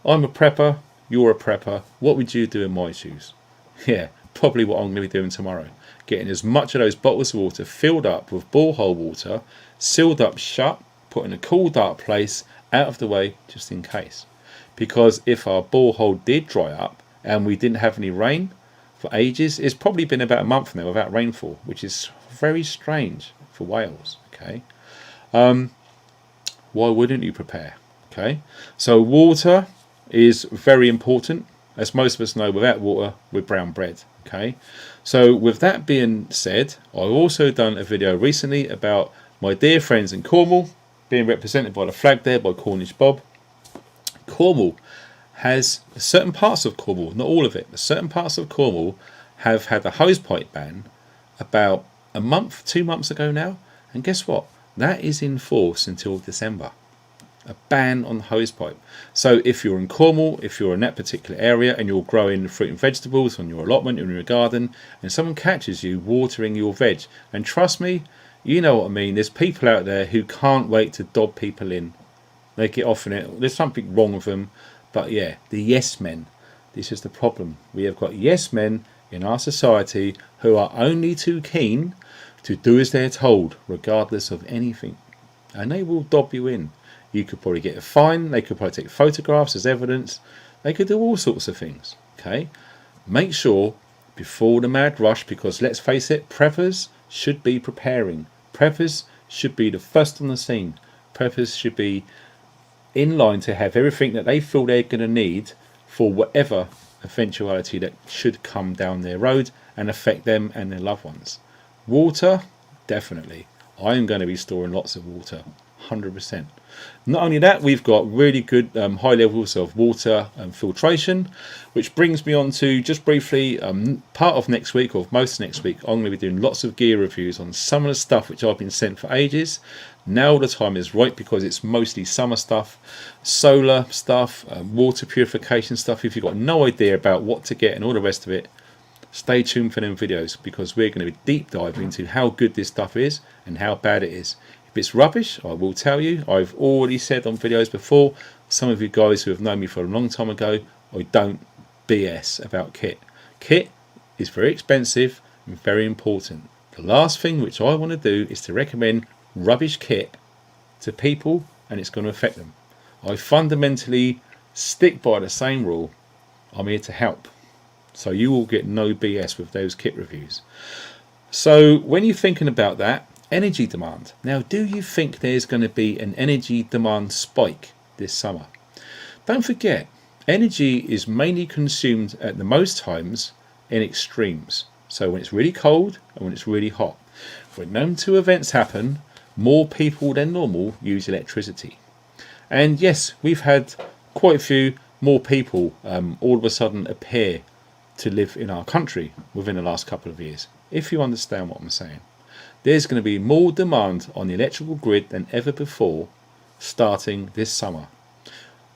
I'm a prepper, you're a prepper. What would you do in my shoes? Yeah, probably what I'm going to be doing tomorrow. Getting as much of those bottles of water filled up with borehole water, sealed up shut, put in a cool dark place, out of the way just in case. Because if our borehole did dry up and we didn't have any rain for ages, it's probably been about a month now without rainfall, which is very strange for Wales. Okay, why wouldn't you prepare? Okay, so water is very important. As most of us know, without water we're brown bread. Okay, so with that being said, I've also done a video recently about my dear friends in Cornwall being represented by the flag there by Cornish Bob. Cornwall has certain parts of Cornwall, not all of it, but certain parts of Cornwall have had a hosepipe ban about a month, 2 months ago now, and guess what? That is in force until December. A ban on hosepipe. So if you're in Cornwall, if you're in that particular area and you're growing fruit and vegetables on your allotment in your garden, and someone catches you watering your veg, and trust me, you know what I mean, there's people out there who can't wait to dob people in. They get off in it. There's something wrong with them. But yeah, the yes men. This is the problem. We have got yes men in our society who are only too keen to do as they're told, regardless of anything. And they will dob you in. You could probably get a fine. They could probably take photographs as evidence. They could do all sorts of things. Okay? Make sure before the mad rush, because let's face it, preppers should be preparing. Preppers should be the first on the scene. Preppers should be in line to have everything that they feel they're going to need for whatever eventuality that should come down their road and affect them and their loved ones. Water, definitely. I am going to be storing lots of water, 100%. Not only that, we've got really good high levels of water filtration, which brings me on to just briefly part of next week, or most next week, I'm going to be doing lots of gear reviews on some of the stuff which I've been sent for ages. Now the time is right because it's mostly summer stuff, solar stuff, water purification stuff. If you've got no idea about what to get and all the rest of it, stay tuned for them videos, because we're going to be deep diving into how good this stuff is and how bad it is. If it's rubbish, I will tell you. I've already said on videos before, some of you guys who have known me for a long time ago, I don't BS about kit. Kit is very expensive and very important. The last thing which I want to do is to recommend rubbish kit to people, and it's going to affect them. I fundamentally stick by the same rule. I'm here to help. So you will get no BS with those kit reviews. So when you're thinking about that, energy demand. Now, do you think there's going to be an energy demand spike this summer? Don't forget, energy is mainly consumed at the most times in extremes. So when it's really cold and when it's really hot. When them two events happen, more people than normal use electricity. And yes, we've had quite a few more people all of a sudden appear to live in our country within the last couple of years, if you understand what I'm saying. There's going to be more demand on the electrical grid than ever before starting this summer.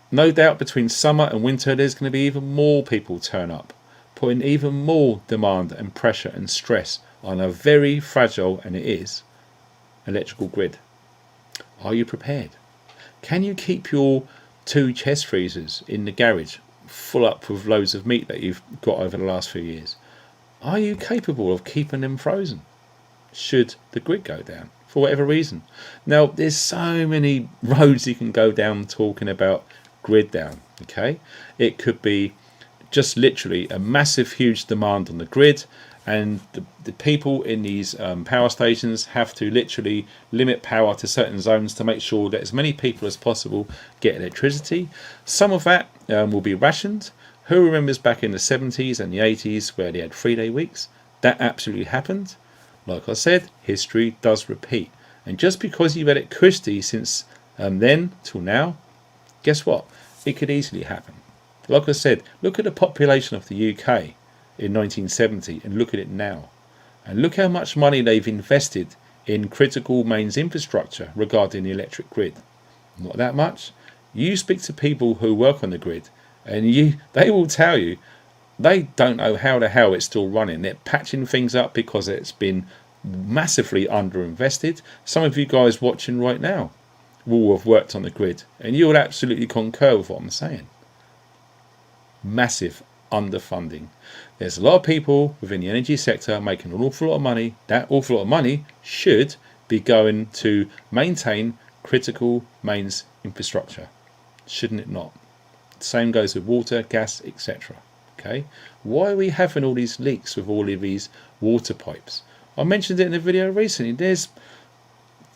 No doubt between summer and winter there's going to be even more people turn up, putting even more demand and pressure and stress on a very fragile, and it is, electrical grid. Are you prepared? Can you keep your 2 chest freezers in the garage full up with loads of meat that you've got over the last few years? Are you capable of keeping them frozen should the grid go down for whatever reason? Now, there's so many roads you can go down talking about grid down. Okay, it could be just literally a massive huge demand on the grid, and the people in these power stations have to literally limit power to certain zones to make sure that as many people as possible get electricity. Some of that will be rationed. Who remembers back in the 70s and the 80s where they had 3-day weeks? That absolutely happened. Like I said, history does repeat. And just because you've had it Christie since then till now, guess what? It could easily happen. Like I said, look at the population of the UK in 1970 and look at it now. And look how much money they've invested in critical mains infrastructure regarding the electric grid. Not that much. You speak to people who work on the grid and they will tell you they don't know how the hell it's still running. They're patching things up because it's been massively underinvested. Some of you guys watching right now will have worked on the grid and you would absolutely concur with what I'm saying. Massive underfunding. There's a lot of people within the energy sector making an awful lot of money. That awful lot of money should be going to maintain critical mains infrastructure, shouldn't it not? Same goes with water, gas, etc. Okay, why are we having all these leaks with all of these water pipes? I mentioned it in a video recently. There's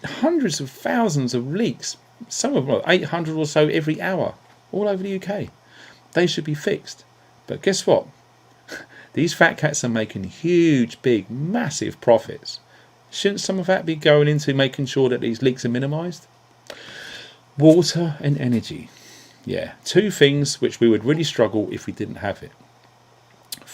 hundreds of thousands of leaks, some of them 800 or so every hour, all over the UK. They should be fixed. But guess what? These fat cats are making huge, big, massive profits. Shouldn't some of that be going into making sure that these leaks are minimised? Water and energy. Yeah, 2 things which we would really struggle if we didn't have it.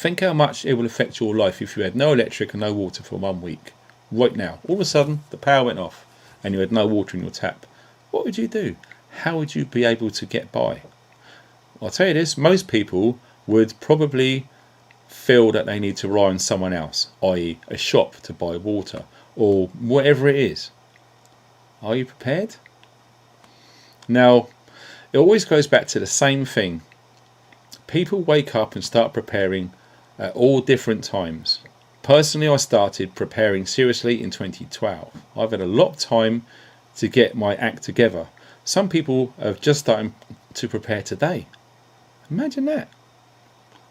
Think how much it will affect your life if you had no electric and no water for 1 week. Right now, all of a sudden, the power went off and you had no water in your tap. What would you do? How would you be able to get by? I'll tell you this, most people would probably feel that they need to rely on someone else, i.e. a shop to buy water or whatever it is. Are you prepared? Now, it always goes back to the same thing. People wake up and start preparing at all different times. Personally, I started preparing seriously in 2012. I've had a lot of time to get my act together. Some people have just started to prepare today. Imagine that.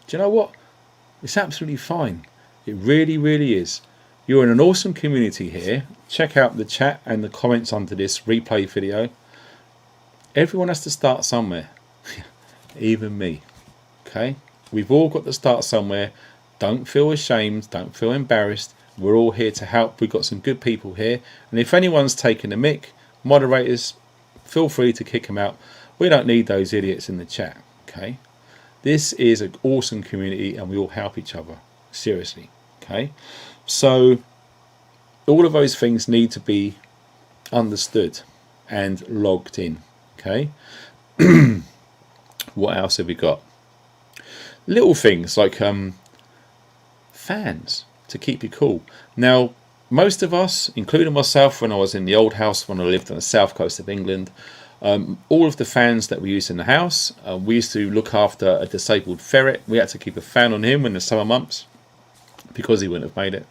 Do you know what? It's absolutely fine. It really, really is. You're in an awesome community here. Check out the chat and the comments under this replay video. Everyone has to start somewhere. Even me. Okay? We've all got to start somewhere. Don't feel ashamed. Don't feel embarrassed. We're all here to help. We've got some good people here. And if anyone's taking the mick, moderators, feel free to kick them out. We don't need those idiots in the chat. Okay? This is an awesome community and we all help each other. Seriously. Okay? So all of those things need to be understood and logged in. Okay? What else have we got? Little things like fans to keep you cool. Now, most of us, including myself when I was in the old house when I lived on the south coast of England, all of the fans that we used in the house, we used to look after a disabled ferret. We had to keep a fan on him in the summer months because he wouldn't have made it.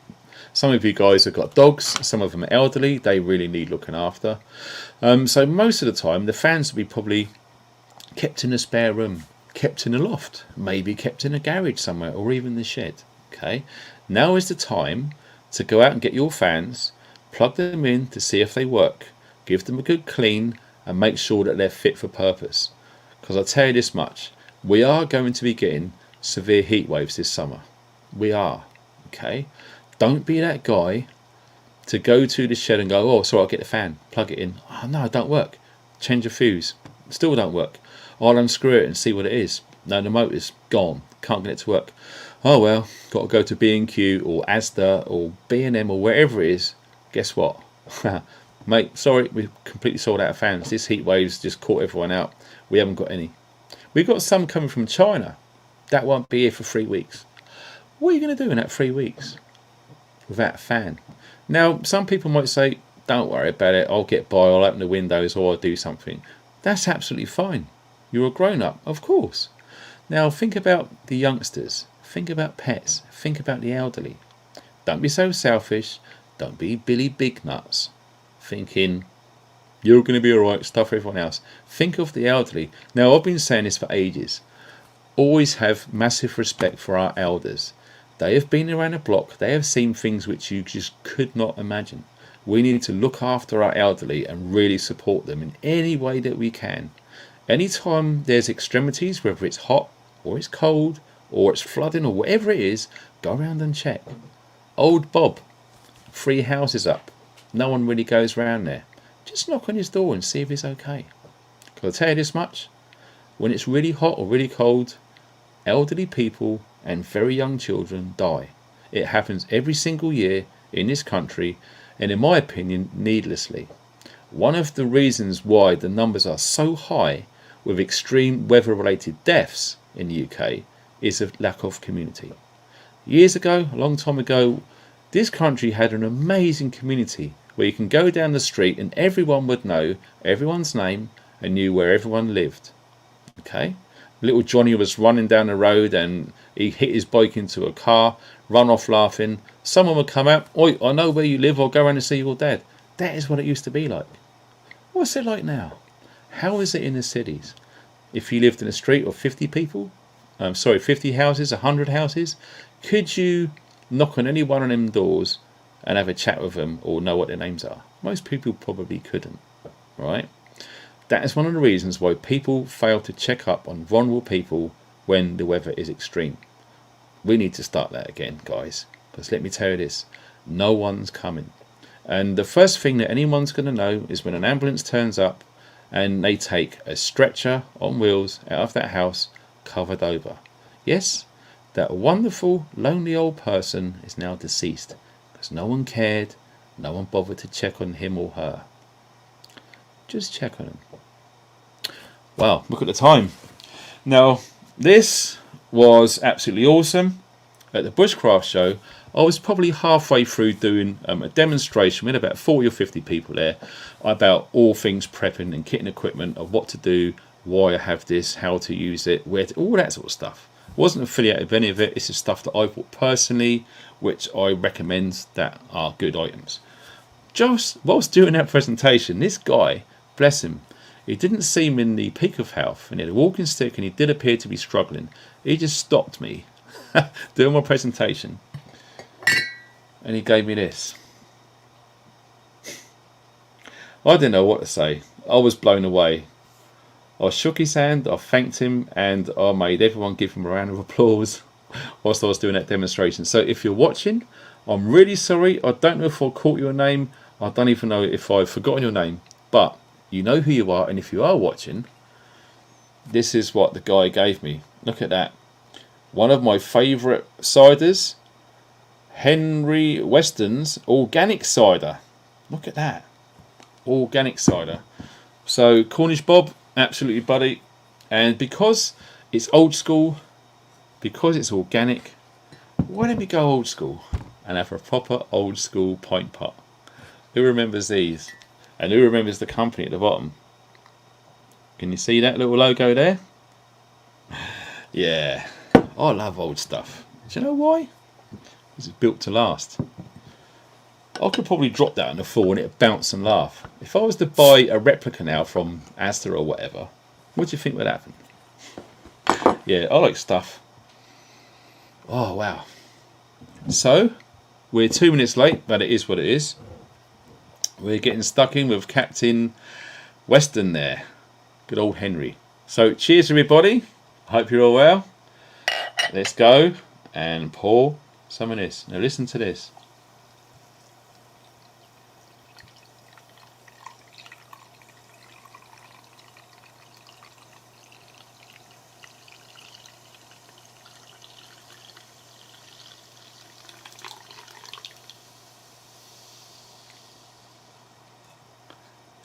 Some of you guys have got dogs, some of them are elderly, they really need looking after. So most of the time the fans will be probably kept in a spare room, kept in a loft, maybe kept in a garage somewhere or even the shed. Okay, now is the time to go out and get your fans, plug them in to see if they work, give them a good clean and make sure that they're fit for purpose. Because I'll tell you this much, we are going to be getting severe heat waves this summer. We are. Okay, don't be that guy to go to the shed and go, oh sorry, I'll get the fan, plug it in. Oh no, it don't work. Change a fuse, still don't work. I'll unscrew it and see what it is. No, the motor's gone, can't get it to work. Oh well, got to go to B&Q or Asda or B&M or wherever it is. Guess what? Mate, sorry, we've completely sold out of fans. This heat wave's just caught everyone out. We haven't got any. We've got some coming from China. That won't be here for 3 weeks. What are you going to do in that 3 weeks without a fan? Now, some people might say, don't worry about it. I'll get by. I'll open the windows or I'll do something. That's absolutely fine. You're a grown-up, of course. Now, think about the youngsters. Think about pets. Think about the elderly. Don't be so selfish. Don't be Billy Big Nuts. Thinking you're going to be alright, stuff for everyone else. Think of the elderly. Now, I've been saying this for ages. Always have massive respect for our elders. They have been around the block. They have seen things which you just could not imagine. We need to look after our elderly and really support them in any way that we can. Anytime there's extremities, whether it's hot or it's cold or it's flooding or whatever it is, go around and check. Old Bob, 3 houses up. No one really goes round there. Just knock on his door and see if he's okay. Because I'll tell you this much. When it's really hot or really cold, elderly people and very young children die. It happens every single year in this country and in my opinion needlessly. One of the reasons why the numbers are so high with extreme weather related deaths in the UK is a lack of community. Years ago, a long time ago, this country had an amazing community where you can go down the street and everyone would know everyone's name and knew where everyone lived. Okay? Little Johnny was running down the road and he hit his bike into a car, run off laughing. Someone would come out, oi, I know where you live, I'll go around and see your dad. That is what it used to be like. What's it like now? How is it in the cities? If you lived in a street of 50 people, 50 houses, 100 houses, could you knock on any one of them doors and have a chat with them or know what their names are? Most people probably couldn't, right? That is one of the reasons why people fail to check up on vulnerable people when the weather is extreme. We need to start that again, guys, because let me tell you this, no one's coming. And the first thing that anyone's going to know is when an ambulance turns up and they take a stretcher on wheels out of that house covered over. Yes, That wonderful, lonely old person is now deceased because no one cared, no one bothered to check on him or her. Just check on him. Wow, look at the time. Now, this was absolutely awesome. At the Bushcraft show, I was probably halfway through doing a demonstration with about 40 or 50 people there about all things prepping and kitting equipment, of what to do, why I have this, how to use it, where to, all that sort of stuff. Wasn't affiliated with any of it. It's just stuff that I bought personally, which I recommend that are good items. Just whilst doing that presentation, this guy, bless him, he didn't seem in the peak of health, and he had a walking stick, and he did appear to be struggling. He just stopped me doing my presentation, and he gave me this. I didn't know what to say. I was blown away. I shook his hand, I thanked him, and I made everyone give him a round of applause whilst I was doing that demonstration. So if you're watching, I'm really sorry. I don't know if I caught your name. I don't even know if I've forgotten your name. But you know who you are, and if you are watching, this is what the guy gave me. Look at that. One of my favourite ciders, Henry Weston's Organic Cider. Look at that. Organic cider. So Cornish Bob, absolutely buddy. And because it's old school, because it's organic, why don't we go old school and have a proper old school pint pot? Who remembers these? And who remembers the company at the bottom? Can you see that little logo there? Yeah, I love old stuff. Do you know why? Because it's built to last. I could probably drop that on the floor and it'd bounce and laugh. If I was to buy a replica now from Asda or whatever, what do you think would happen? Yeah, I like stuff. Oh, wow. So, we're 2 minutes late, but it is what it is. We're getting stuck in with Captain Weston there. Good old Henry. So, cheers everybody. I hope you're all well. Let's go and pour some of this. Now listen to this.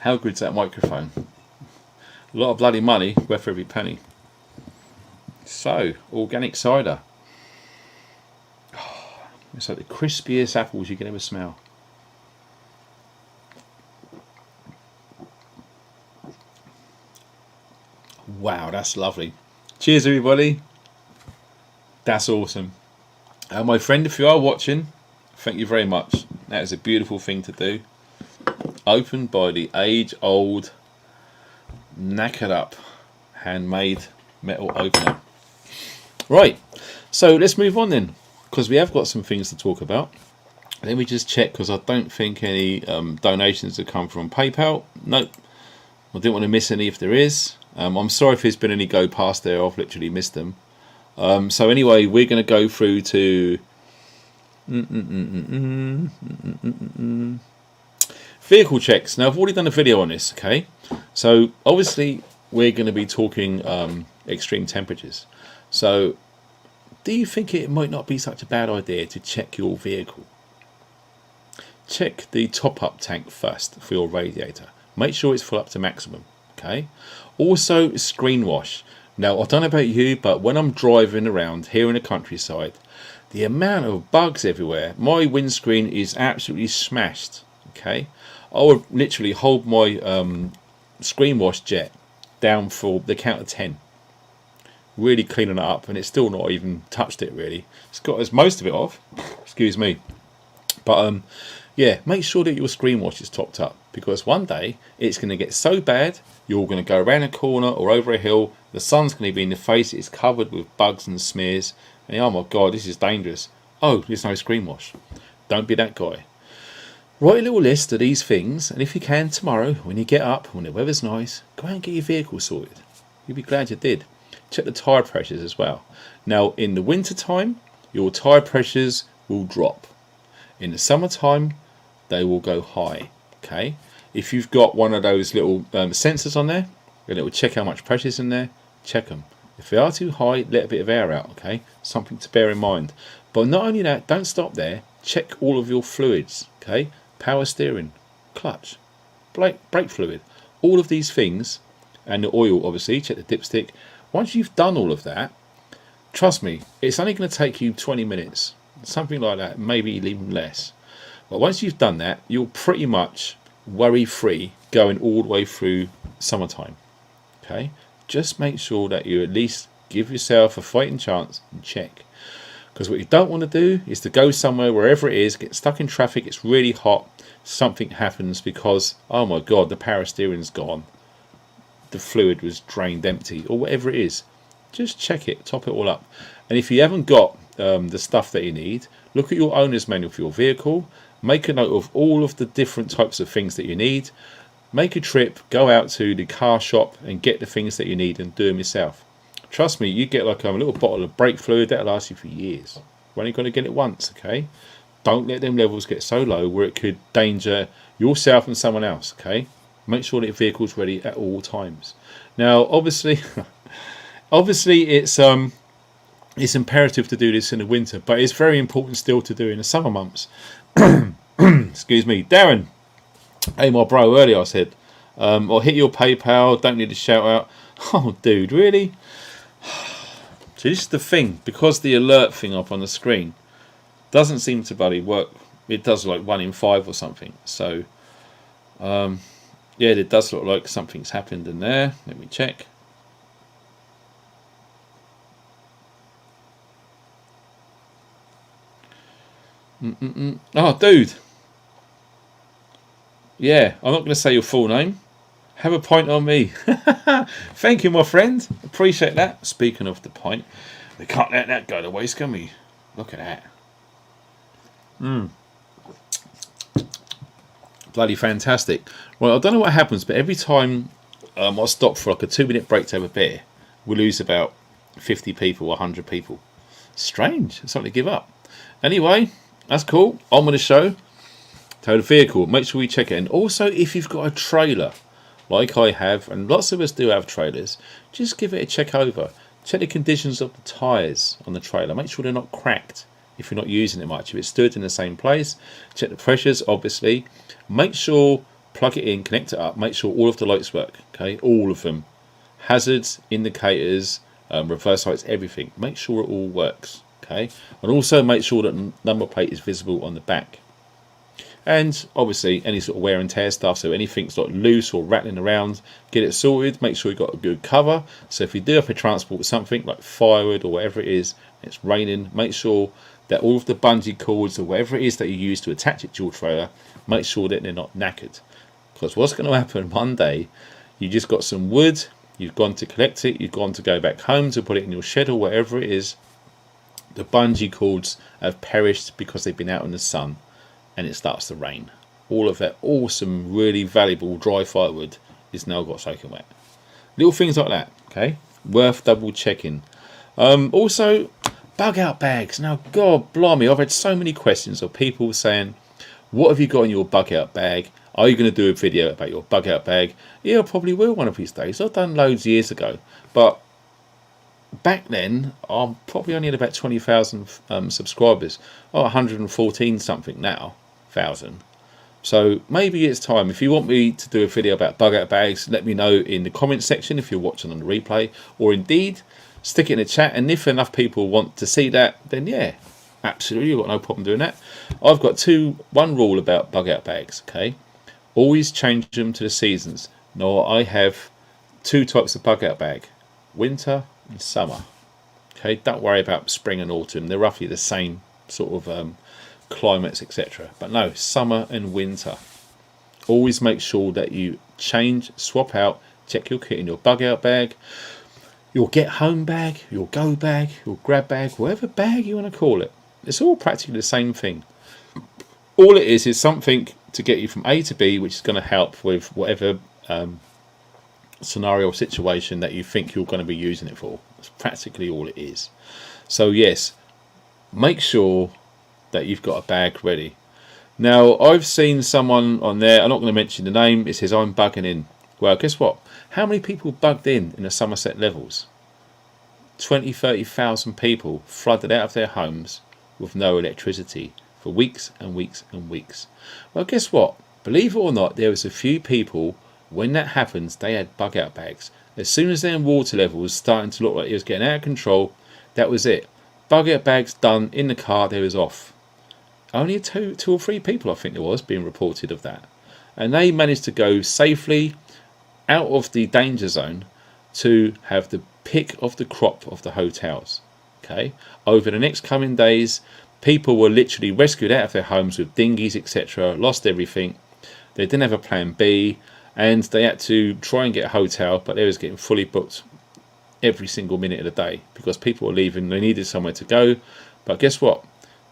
How good's that microphone? A lot of bloody money, worth every penny. So, organic cider. It's like the crispiest apples you can ever smell. Wow, that's lovely. Cheers everybody. That's awesome. My friend, if you are watching, thank you very much. That is a beautiful thing to do. Opened by the age-old, knackered up, handmade metal opener. Right, so let's move on then, because we have got some things to talk about. Let me just check, because I don't think any donations have come from PayPal. Nope, I didn't want to miss any if there is. I'm sorry if there's been any go past there, I've literally missed them. So anyway, we're going to go through to vehicle checks. Now I've already done a video on this, okay? So obviously we're going to be talking extreme temperatures. So do you think it might not be such a bad idea to check your vehicle? Check the top-up tank first for your radiator. Make sure it's full up to maximum, okay? Also screen wash. Now I don't know about you, but when I'm driving around here in the countryside, the amount of bugs everywhere, my windscreen is absolutely smashed, okay? I would literally hold my screen wash jet down for the count of 10, really cleaning it up, and it's still not even touched it really. It's got most of it off, excuse me, but yeah, make sure that your screen wash is topped up, because one day it's going to get so bad you're going to go around a corner or over a hill, the sun's going to be in the face, it's covered with bugs and smears, and oh my god, this is dangerous. Oh, there's no screen wash. Don't be that guy. Write a little list of these things, and if you can, tomorrow, when you get up, when the weather's nice, go out and get your vehicle sorted. You'll be glad you did. Check the tyre pressures as well. Now, in the winter time, your tyre pressures will drop. In the summertime, they will go high, okay? If you've got one of those little sensors on there, and it will check how much pressure's in there, check them. If they are too high, let a bit of air out, okay? Something to bear in mind. But not only that, don't stop there. Check all of your fluids, okay? Power steering, clutch, brake fluid, all of these things, and the oil, obviously. Check the dipstick. Once you've done all of that, trust me, it's only going to take you 20 minutes, something like that, maybe even less. But once you've done that, you're pretty much worry-free going all the way through summertime, okay? Just make sure that you at least give yourself a fighting chance and check. Because what you don't want to do is to go somewhere, wherever it is, get stuck in traffic, it's really hot, something happens because, oh my God, the power steering's gone, the fluid was drained empty, or whatever it is. Just check it, top it all up. And if you haven't got the stuff that you need, look at your owner's manual for your vehicle, make a note of all of the different types of things that you need, make a trip, go out to the car shop and get the things that you need and do them yourself. Trust me, you get like a little bottle of brake fluid that'll last you for years. You're only going to get it once, okay? Don't let them levels get so low where it could danger yourself and someone else, okay? Make sure that your vehicle's ready at all times. Now, obviously, it's imperative to do this in the winter, but it's very important still to do in the summer months. Excuse me, Darren. Hey, my bro. Earlier I said, I'll hit your PayPal. Don't need a shout out. Oh, dude, really? So this is the thing, because the alert thing up on the screen doesn't seem to bloody work. It does like 1 in 5 or something. So, yeah, it does look like something's happened in there. Let me check. Oh, dude. Yeah, I'm not going to say your full name. Have a pint on me. Thank you, my friend. Appreciate that. Speaking of the pint, we can't let that go to waste, can we? Look at that. Bloody fantastic. Well, I don't know what happens, but every time I stop for like a 2-minute break to have a beer, we lose about 50 people, 100 people. Strange. It's something to give up. Anyway, that's cool. On with the show. Tow the vehicle. Make sure you check it. And also, if you've got a trailer, like I have, and lots of us do have trailers, just give it a check over. Check the conditions of the tyres on the trailer. Make sure they're not cracked if you're not using it much. If it's stood in the same place, check the pressures, obviously. Make sure, plug it in, connect it up, make sure all of the lights work, okay? All of them. Hazards, indicators, reverse lights, everything. Make sure it all works, okay? And also make sure that the number plate is visible on the back. And obviously any sort of wear and tear stuff, so anything's not loose or rattling around, get it sorted. Make sure you've got a good cover. So if you do have to transport something like firewood or whatever it is, it's raining, make sure that all of the bungee cords or whatever it is that you use to attach it to your trailer, make sure that they're not knackered. Because what's going to happen one day, you just got some wood, you've gone to collect it, you've gone to go back home to put it in your shed or whatever it is, the bungee cords have perished because they've been out in the sun and it starts to rain. All of that awesome, really valuable dry firewood is now got soaking wet. Little things like that, okay? Worth double checking. Also, bug out bags. Now, God blimey, I've had so many questions of people saying, what have you got in your bug out bag? Are you going to do a video about your bug out bag? Yeah, I probably will one of these days. I've done loads years ago. But back then, I'm probably only at about 20,000 subscribers. Oh, 114 something now. 1,000. So maybe it's time. If you want me to do a video about bug out bags, let me know in the comments section if you're watching on the replay, or indeed stick it in the chat. And if enough people want to see that, then yeah, absolutely, you've got no problem doing that. I've got one rule about bug out bags, okay? Always change them to the seasons. Now I have 2 types of bug out bag, winter and summer. Okay, don't worry about spring and autumn. They're roughly the same sort of climates, etc. But no, summer and winter. Always make sure that you change, swap out, check your kit in your bug out bag, your get home bag, your go bag, your grab bag, whatever bag you want to call it. It's all practically the same thing. All it is something to get you from A to B, which is going to help with whatever scenario or situation that you think you're going to be using it for. That's practically all it is. So yes, make sure that you've got a bag ready. Now, I've seen someone on there, I'm not going to mention the name, it says I'm bugging in. Well, guess what? How many people bugged in the Somerset levels? 30,000 people flooded out of their homes with no electricity for weeks and weeks and weeks. Well, guess what? Believe it or not, there was a few people, when that happens, they had bug out bags. As soon as their water level was starting to look like it was getting out of control, that was it. Bug out bags done in the car, they was off. Only two or three people, I think there was, being reported of that. And they managed to go safely out of the danger zone to have the pick of the crop of the hotels. Okay, over the next coming days, people were literally rescued out of their homes with dinghies, etc., lost everything. They didn't have a plan B, and they had to try and get a hotel, but they was getting fully booked every single minute of the day because people were leaving. They needed somewhere to go, but guess what?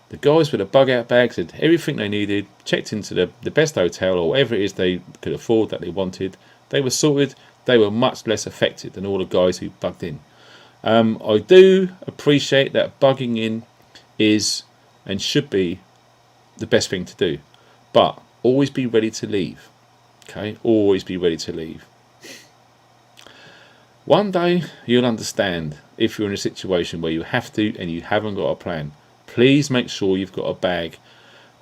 The guys with the bug out bags had everything they needed, checked into the best hotel or whatever it is they could afford that they wanted. They were sorted. They were much less affected than all the guys who bugged in. I do appreciate that bugging in is and should be the best thing to do, but always be ready to leave. Okay, always be ready to leave. One day you'll understand if you're in a situation where you have to and you haven't got a plan. Please make sure you've got a bag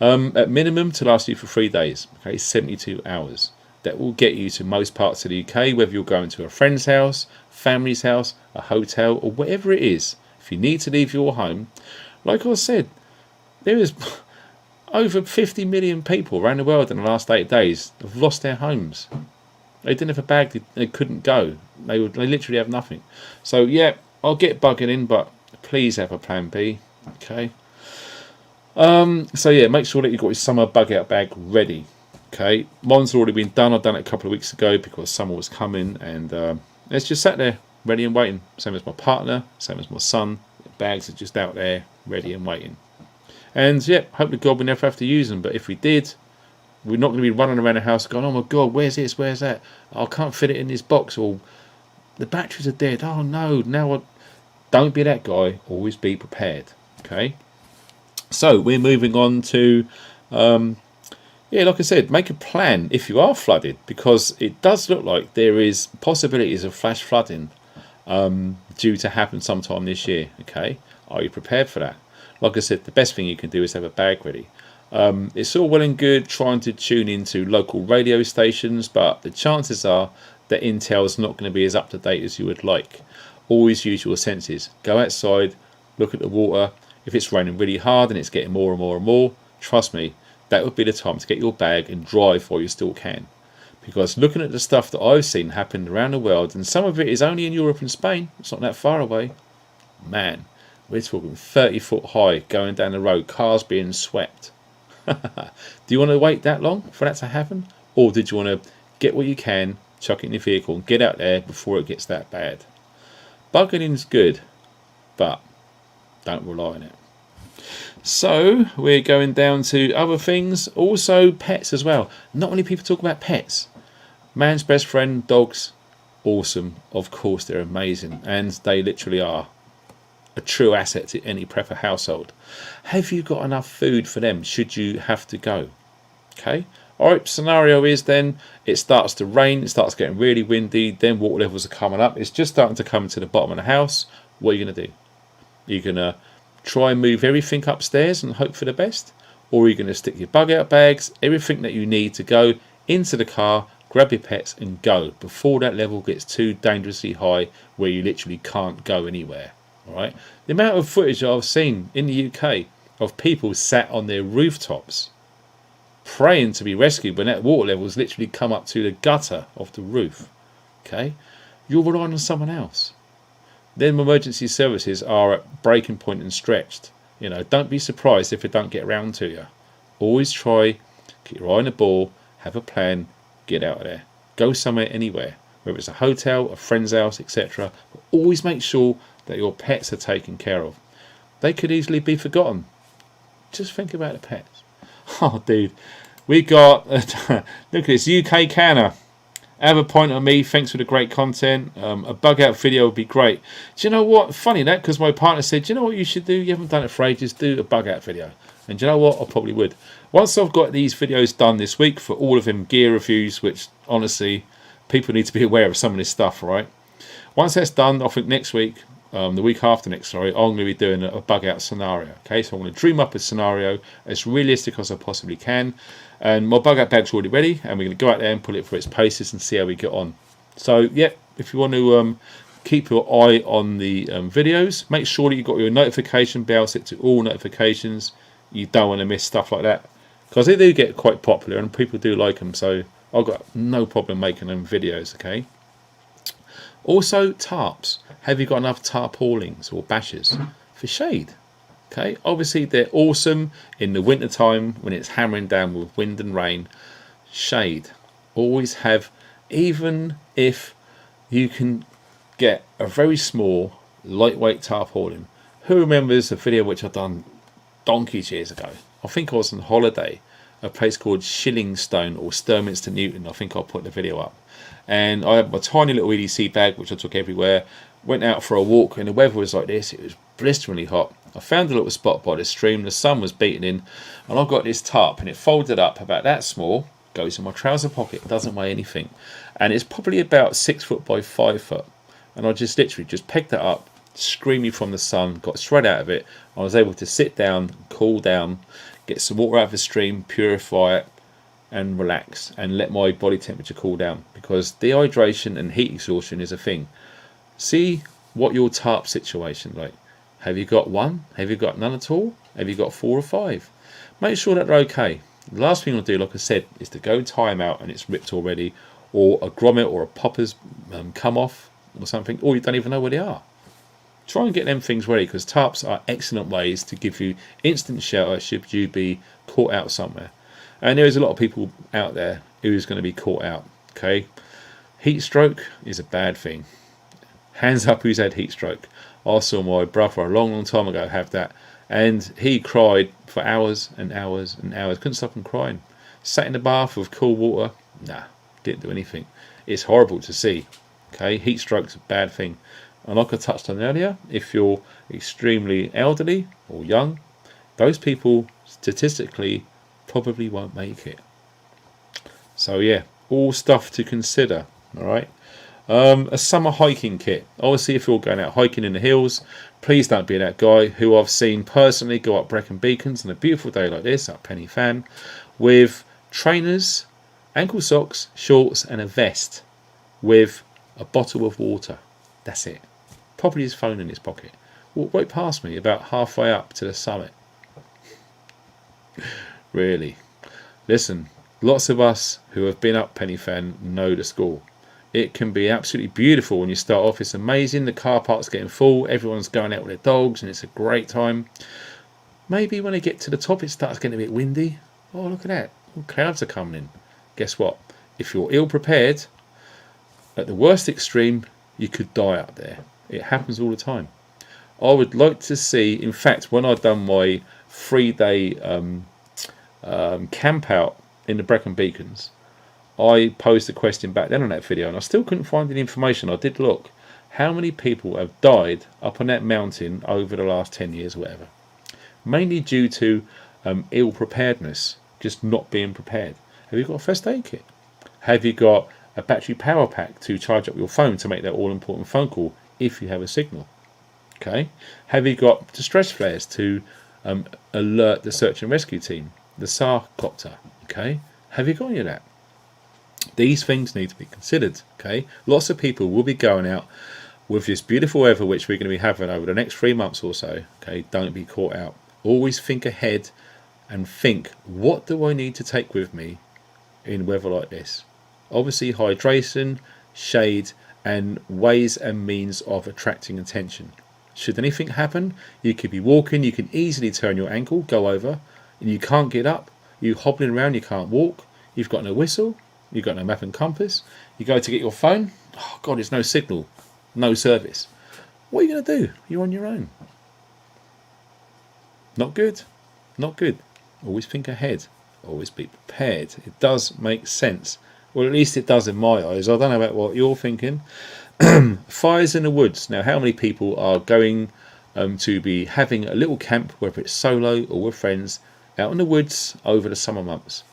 at minimum to last you for 3 days. Okay, 72 hours. That will get you to most parts of the UK, whether you're going to a friend's house, family's house, a hotel, or whatever it is. If you need to leave your home, like I said, there is over 50 million people around the world in the last 8 days have lost their homes. They didn't have a bag, they couldn't go. They literally have nothing. So yeah, I'll get bugging in, but please have a plan B. Okay. So yeah, make sure that you've got your summer bug out bag ready. Okay, mine's already been done. I've done it a couple of weeks ago because summer was coming, and it's just sat there ready and waiting. Same as my partner, same as my son. The bags are just out there ready and waiting. And yeah, hope to God we never have to use them. But if we did, we're not going to be running around the house going, oh my God, where's this, where's that? I can't fit it in this box, or the batteries are dead. Oh no, now don't be that guy. Always be prepared. Okay, so we're moving on to yeah, like I said, make a plan if you are flooded, because it does look like there is possibilities of flash flooding due to happen sometime this year. Okay, are you prepared for that? Like I said, the best thing you can do is have a bag ready. It's all well and good trying to tune into local radio stations, but the chances are that intel is not going to be as up to date as you would like. Always use your senses. Go outside, look at the water. If it's raining really hard and it's getting more and more and more, trust me, that would be the time to get your bag and drive while you still can. Because looking at the stuff that I've seen happen around the world, and some of it is only in Europe and Spain, it's not that far away, man, we're talking 30 foot high going down the road, cars being swept. Do you want to wait that long for that to happen? Or did you want to get what you can, chuck it in your vehicle and get out there before it gets that bad? Bugging in's good, but don't rely on it. So we're going down to other things, also pets as well. Not many people talk about pets. Man's best friend, dogs, awesome. Of course they're amazing, and they literally are a true asset to any prepper household. Have you got enough food for them should you have to go? Okay. Alright, scenario is then it starts to rain, it starts getting really windy, then water levels are coming up. It's just starting to come to the bottom of the house. What are you going to do? You're going to try and move everything upstairs and hope for the best, or are you going to stick your bug out bags, everything that you need to go into the car, grab your pets and go before that level gets too dangerously high where you literally can't go anywhere? All right. The amount of footage I've seen in the UK of people sat on their rooftops praying to be rescued when that water level's literally come up to the gutter of the roof. Okay, you're relying on someone else. Then emergency services are at breaking point and stretched. You know, don't be surprised if it don't get around to you. Always try, keep your eye on the ball, have a plan, get out of there. Go somewhere, anywhere, whether it's a hotel, a friend's house, etc. But always make sure that your pets are taken care of. They could easily be forgotten. Just think about the pets. Oh, dude, we got look at this UK canner. Have a point on me. Thanks for the great content. A bug out video would be great. Do you know what? Funny that, because my partner said, do you know what you should do? You haven't done it for ages. Do a bug out video. And do you know what? I probably would. Once I've got these videos done this week for all of them gear reviews, which honestly, people need to be aware of some of this stuff, right? Once that's done, I think next week the week after next, sorry, I'm going to be doing a bug out scenario. Okay, so I'm going to dream up a scenario as realistic as I possibly can, and my bug out bag's already ready, and we're going to go out there and put it for its paces and see how we get on. So yeah, if you want to keep your eye on the videos, make sure that you've got your notification bell set to all notifications. You don't want to miss stuff like that, because they do get quite popular and people do like them, so I've got no problem making them videos. Okay. Also, tarps. Have you got enough tarpaulins or bashers for shade? Okay, obviously they're awesome in the winter time when it's hammering down with wind and rain. Shade. Always have, even if you can get a very small, lightweight tarpaulin. Who remembers a video which I've done donkeys years ago? I think I was on holiday, a place called Shillingstone or Sturminster Newton. I think I'll put the video up. And I had my tiny little EDC bag which I took everywhere. Went out for a walk and the weather was like this. It was blisteringly hot. I found a little spot by the stream. The sun was beating in, and I've got this tarp, and it folded up about that small, goes in my trouser pocket, doesn't weigh anything, and it's probably about 6 foot by 5 foot. And I just literally just pegged that up, screaming from the sun, got straight out of it. I was able to sit down, cool down, get some water out of the stream, purify it, and relax and let my body temperature cool down, because dehydration and heat exhaustion is a thing. See what your tarp situation like. Have you got one? Have you got none at all? Have you got 4 or 5? Make sure that they're okay. The last thing I'll do, like I said, is to go tie them out and it's ripped already, or a grommet or a popper's come off or something, or you don't even know where they are. Try and get them things ready, because tarps are excellent ways to give you instant shelter should you be caught out somewhere. And there is a lot of people out there who's going to be caught out. Okay, heat stroke is a bad thing. Hands up who's had heat stroke. I saw my brother a long time ago have that, and he cried for hours and hours and hours. Couldn't stop him crying. Sat in the bath with cool water. Nah, didn't do anything. It's horrible to see. Okay, heat stroke's a bad thing. And like I touched on earlier, if you're extremely elderly or young, those people statistically probably won't make it. So yeah, all stuff to consider. All right. A summer hiking kit. Obviously, if you're going out hiking in the hills, please don't be that guy who I've seen personally go up Brecon Beacons on a beautiful day like this at Pen y Fan with trainers, ankle socks, shorts, and a vest with a bottle of water. That's it. Probably his phone in his pocket. Walked right past me about halfway up to the summit. Really. Listen, lots of us who have been up Pen y Fan know the score. It can be absolutely beautiful when you start off. It's amazing. The car park's getting full. Everyone's going out with their dogs and it's a great time. Maybe when they get to the top it starts getting a bit windy. Oh, look at that. All clouds are coming in. Guess what? If you're ill prepared, at the worst extreme, you could die up there. It happens all the time. I would like to see, in fact, when I've done my 3-day camp out in the Brecon Beacons, I posed a question back then on that video and I still couldn't find any information. I did look. How many people have died up on that mountain over the last 10 years or whatever? Mainly due to ill preparedness, just not being prepared. Have you got a first aid kit? Have you got a battery power pack to charge up your phone to make that all important phone call if you have a signal? Okay. Have you got distress flares to alert the search and rescue team, the SAR copter? Okay. Have you got any of that? These things need to be considered. Okay. Lots of people will be going out with this beautiful weather which we're going to be having over the next 3 months or so. Okay. Don't be caught out. Always think ahead and think, what do I need to take with me in weather like this? Obviously hydration, shade, and ways and means of attracting attention. Should anything happen, you could be walking, you can easily turn your ankle, go over, and you can't get up. You're hobbling around, you can't walk, you've got no whistle, you've got no map and compass. You go to get your phone, oh God, there's no signal, no service. What are you going to do? You're on your own. Not good. Not good. Always think ahead. Always be prepared. It does make sense. Well, at least it does in my eyes. I don't know about what you're thinking. Fires in the woods. Now, how many people are going to be having a little camp, whether it's solo or with friends, out in the woods over the summer months?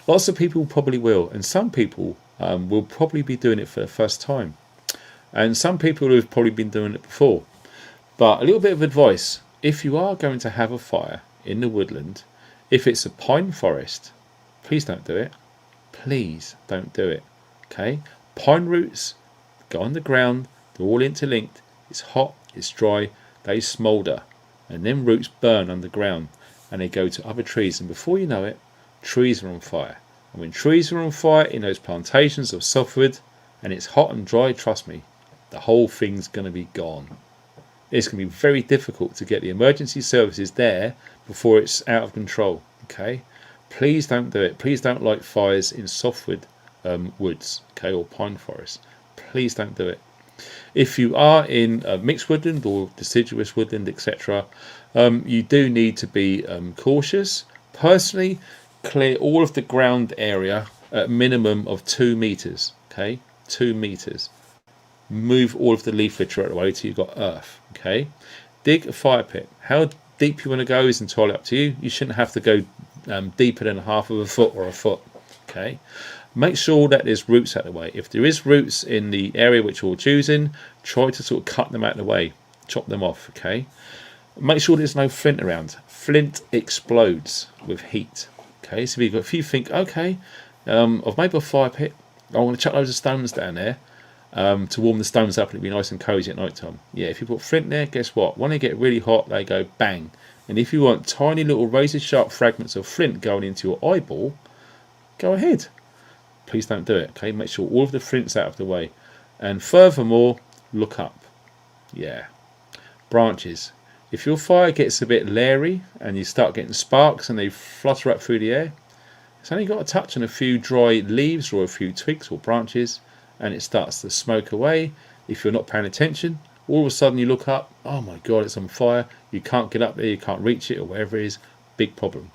Lots of people probably will, and some people will probably be doing it for the first time. And some people have probably been doing it before. But a little bit of advice, if you are going to have a fire in the woodland, if it's a pine forest, please don't do it. Please don't do it. Okay? Pine roots go on the ground, they're all interlinked, it's hot, it's dry, they smoulder, and then roots burn underground and they go to other trees, and before you know it, trees are on fire. And when trees are on fire in those plantations of softwood and it's hot and dry, trust me, the whole thing's going to be gone. It's going to be very difficult to get the emergency services there before it's out of control. Okay, please don't do it. Please don't light fires in softwood woods, okay, or pine forests. Please don't do it. If you are in mixed woodland or deciduous woodland, etc., you do need to be cautious. Personally, clear all of the ground area at a minimum of 2 meters. Okay, 2 meters. Move all of the leaf litter out of the way till you've got earth. Okay, dig a fire pit. How deep you want to go is entirely up to you. You shouldn't have to go deeper than half of a foot or a foot. Okay, make sure that there's roots out of the way. If there is roots in the area which you're choosing, try to sort of cut them out of the way, chop them off. Okay, make sure there's no flint around. Flint explodes with heat. Okay, so if you think, okay, I've made a fire pit, I want to chuck loads of stones down there to warm the stones up and it'll be nice and cozy at night time. Yeah, if you put flint there, guess what? When they get really hot, they go bang. And if you want tiny little razor sharp fragments of flint going into your eyeball, go ahead. Please don't do it. Okay, make sure all of the flint's out of the way. And furthermore, look up. Yeah, branches. If your fire gets a bit leery and you start getting sparks and they flutter up through the air, it's only got to touch on a few dry leaves or a few twigs or branches and it starts to smoke away. If you're not paying attention, all of a sudden you look up, oh my god, it's on fire, you can't get up there, you can't reach it or wherever it is, big problem.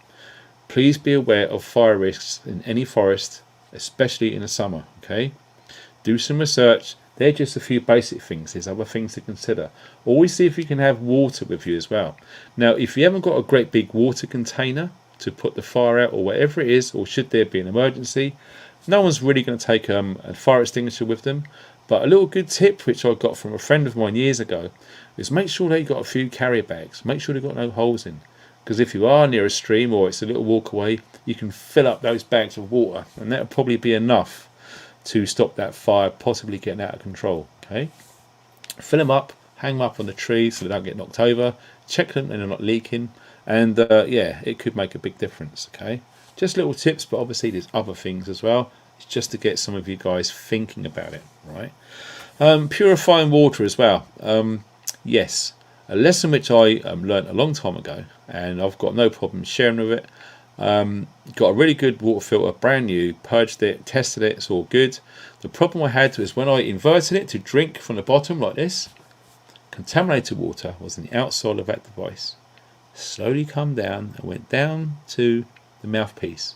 Please be aware of fire risks in any forest, especially in the summer. Okay, do some research. They're just a few basic things. There's other things to consider. Always see if you can have water with you as well. Now, if you haven't got a great big water container to put the fire out or whatever it is, or should there be an emergency, no one's really going to take a fire extinguisher with them. But a little good tip which I got from a friend of mine years ago is make sure they've got a few carrier bags. Make sure they've got no holes in. Because if you are near a stream or it's a little walk away, you can fill up those bags with water and that'll probably be enough to stop that fire possibly getting out of control. Okay, fill them up, hang them up on the tree so they don't get knocked over, check them and they're not leaking, and yeah, it could make a big difference. Okay, just little tips, but obviously there's other things as well. It's just to get some of you guys thinking about it, right? Purifying water as well. Yes, a lesson which I learned a long time ago, and I've got no problem sharing with it. Got a really good water filter, brand new, purged it, tested it, it's all good. The problem I had was when I inverted it to drink from the bottom like this, contaminated water was on the outside of that device. Slowly come down and went down to the mouthpiece,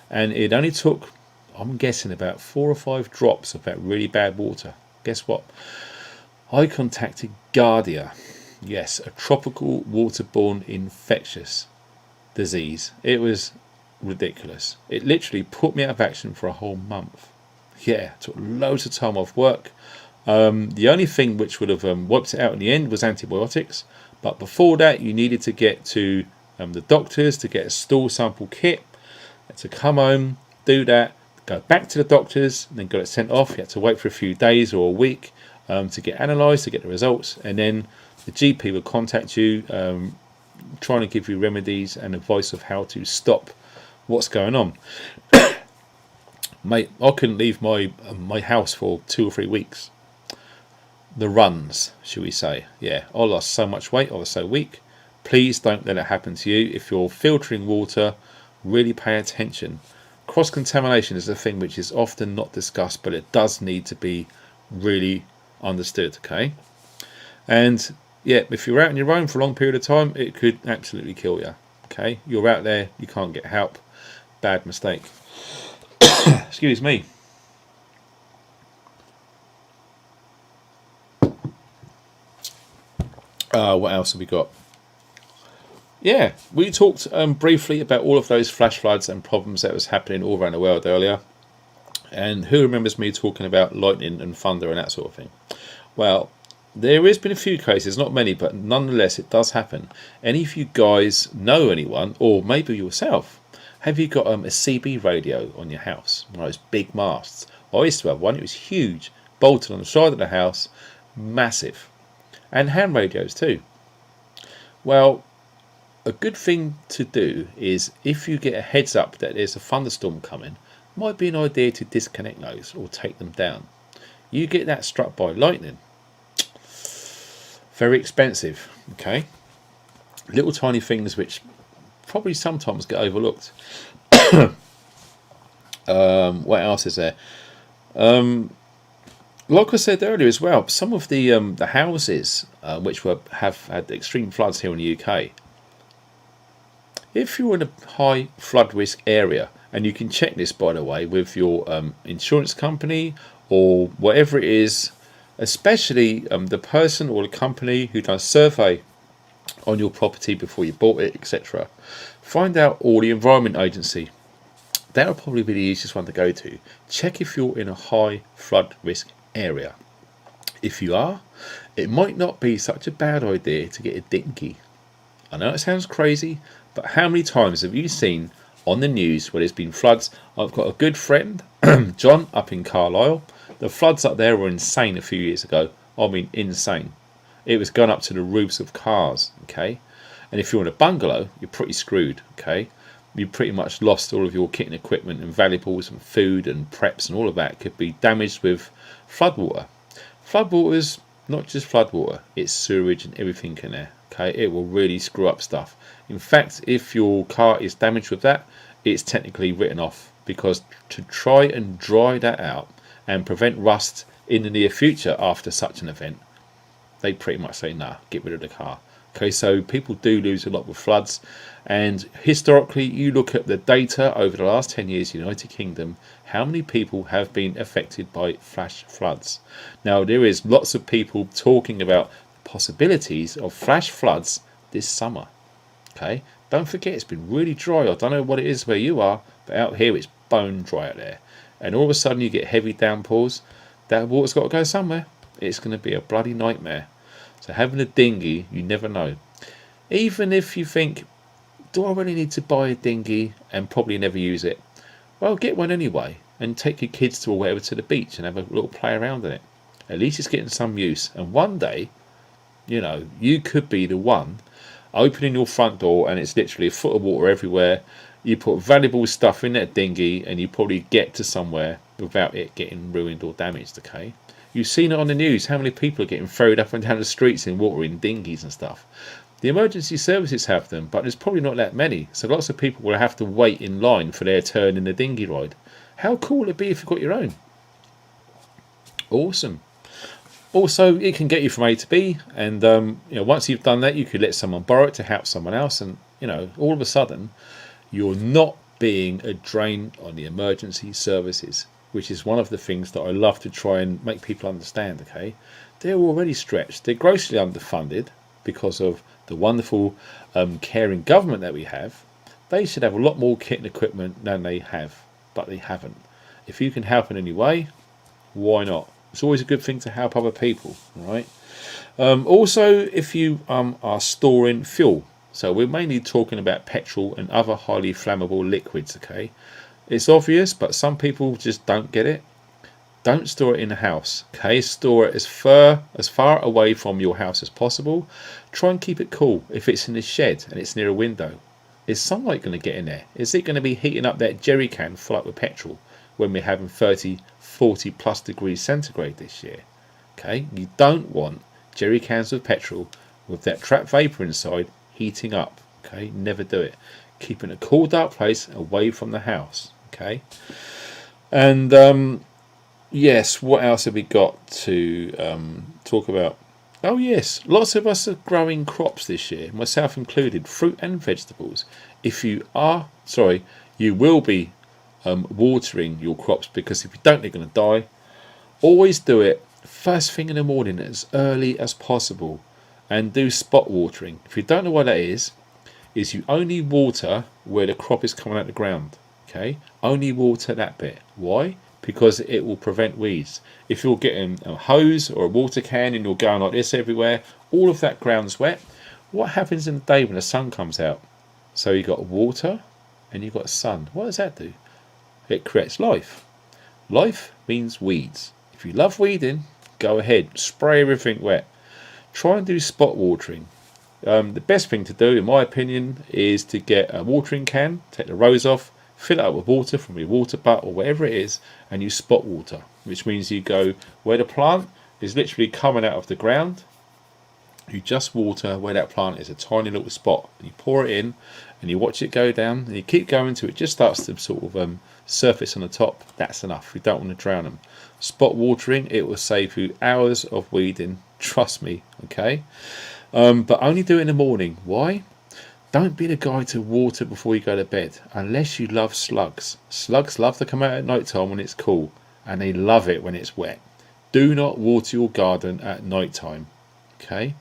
and it only took, I'm guessing, about 4 or 5 drops of that really bad water. Guess what? I contacted Giardia. Yes, a tropical waterborne infectious disease. It was ridiculous. It literally put me out of action for a whole month. Yeah, took loads of time off work. The only thing which would have wiped it out in the end was antibiotics, but before that you needed to get to the doctors to get a stool sample kit, to come home, do that, go back to the doctors, and then got it sent off. You had to wait for a few days or a week to get analysed, to get the results, and then the GP would contact you, trying to give you remedies and advice of how to stop what's going on. Mate, I couldn't leave my house for 2 or 3 weeks. The runs, shall we say. Yeah, I lost so much weight, I was so weak. Please don't let it happen to you. If you're filtering water, really pay attention. Cross-contamination is a thing which is often not discussed, but it does need to be really understood, okay? And yeah, if you're out on your own for a long period of time, it could absolutely kill you. Okay, you're out there, you can't get help. Bad mistake. Excuse me. What else have we got? Yeah, we talked briefly about all of those flash floods and problems that was happening all around the world earlier. And who remembers me talking about lightning and thunder and that sort of thing? Well, there has been a few cases, not many, but nonetheless it does happen. Any of you guys know anyone, or maybe yourself, have you got a CB radio on your house? One of those big masts. I used to have one. It was huge, bolted on the side of the house, massive. And ham radios too. Well, a good thing to do is, if you get a heads up that there's a thunderstorm coming, might be an idea to disconnect those or take them down. You get that struck by lightning, very expensive. Okay, little tiny things which probably sometimes get overlooked. What else is there? Like I said earlier as well, some of the houses which have had extreme floods here in the UK. If you're in a high flood risk area, and you can check this, by the way, with your insurance company or whatever it is, especially the person or the company who does survey on your property before you bought it, etc. Find out, or the Environment Agency. That'll probably be the easiest one to go to. Check if you're in a high flood risk area. If you are, it might not be such a bad idea to get a dinghy. I know it sounds crazy, but how many times have you seen on the news where there's been floods? I've got a good friend, John, up in Carlisle. The floods up there were insane a few years ago. I mean, insane. It was going up to the roofs of cars, okay? And if you're in a bungalow, you're pretty screwed, okay? You pretty much lost all of your kit and equipment and valuables and food and preps, and all of that could be damaged with floodwater. Floodwater's not just floodwater, it's sewage and everything in there, okay? It will really screw up stuff. In fact, if your car is damaged with that, it's technically written off, because to try and dry that out and prevent rust in the near future after such an event, they pretty much say, nah, get rid of the car. Okay, so people do lose a lot with floods, and historically, you look at the data over the last 10 years, United Kingdom, how many people have been affected by flash floods? Now, there is lots of people talking about possibilities of flash floods this summer. Okay, don't forget, it's been really dry. I don't know what it is where you are, but out here it's bone dry out there. And all of a sudden you get heavy downpours. That water's got to go somewhere. It's going to be a bloody nightmare. So having a dinghy, you never know. Even if you think, do I really need to buy a dinghy and probably never use it? Well, get one anyway and take your kids to or whatever to the beach and have a little play around in it. At least it's getting some use. And one day, you could be the one opening your front door and it's literally a foot of water everywhere. You put valuable stuff in that dinghy and you probably get to somewhere without it getting ruined or damaged, okay? You've seen it on the news, how many people are getting thrown up and down the streets in water in dinghies and stuff. The emergency services have them, but there's probably not that many, so lots of people will have to wait in line for their turn in the dinghy ride. How cool would it be if you've got your own? Awesome. Also, it can get you from A to B, and once you've done that, you could let someone borrow it to help someone else, and all of a sudden, you're not being a drain on the emergency services, which is one of the things that I love to try and make people understand. Okay, they're already stretched; they're grossly underfunded because of the wonderful caring government that we have. They should have a lot more kit and equipment than they have, but they haven't. If you can help in any way, why not? It's always a good thing to help other people, right? Also, if you are storing fuel, so we're mainly talking about petrol and other highly flammable liquids, okay? It's obvious, but some people just don't get it. Don't store it in the house, okay? Store it as far away from your house as possible. Try and keep it cool. If it's in the shed and it's near a window, is sunlight going to get in there? Is it going to be heating up that jerry can full up with petrol when we're having 30, 40 plus degrees centigrade this year? Okay, you don't want jerry cans of petrol with that trapped vapor inside heating up. Okay, never do it. Keep it in a cool, dark place away from the house. Okay, and yes, what else have we got to talk about? Oh yes, lots of us are growing crops this year, myself included, fruit and vegetables. If you are, you will be watering your crops, because if you don't, they're going to die. Always do it first thing in the morning as early as possible, and do spot watering. If you don't know what that is you only water where the crop is coming out of the ground. Okay, only water that bit. Why? because it will prevent weeds. If you're getting a hose or a water can and you're going like this everywhere, all of that ground's wet. What happens in the day when the sun comes out? So you've got water and you've got sun. What does that do? It creates life. Life means weeds. If you love weeding, go ahead, spray everything wet. Try and do spot watering. The best thing to do, in my opinion, is to get a watering can, take the rose off, fill it up with water from your water butt or whatever it is, and you spot water, which means you go where the plant is literally coming out of the ground. You just water where that plant is, a tiny little spot. You pour it in and you watch it go down and you keep going until it just starts to sort of surface on the top. That's enough. You don't want to drown them. Spot watering, it will save you hours of weeding. Trust me, okay? But only do it in the morning. Why? Don't be the guy to water before you go to bed, unless you love slugs. Slugs love to come out at night time when it's cool, and they love it when it's wet. Do not water your garden at night time, okay?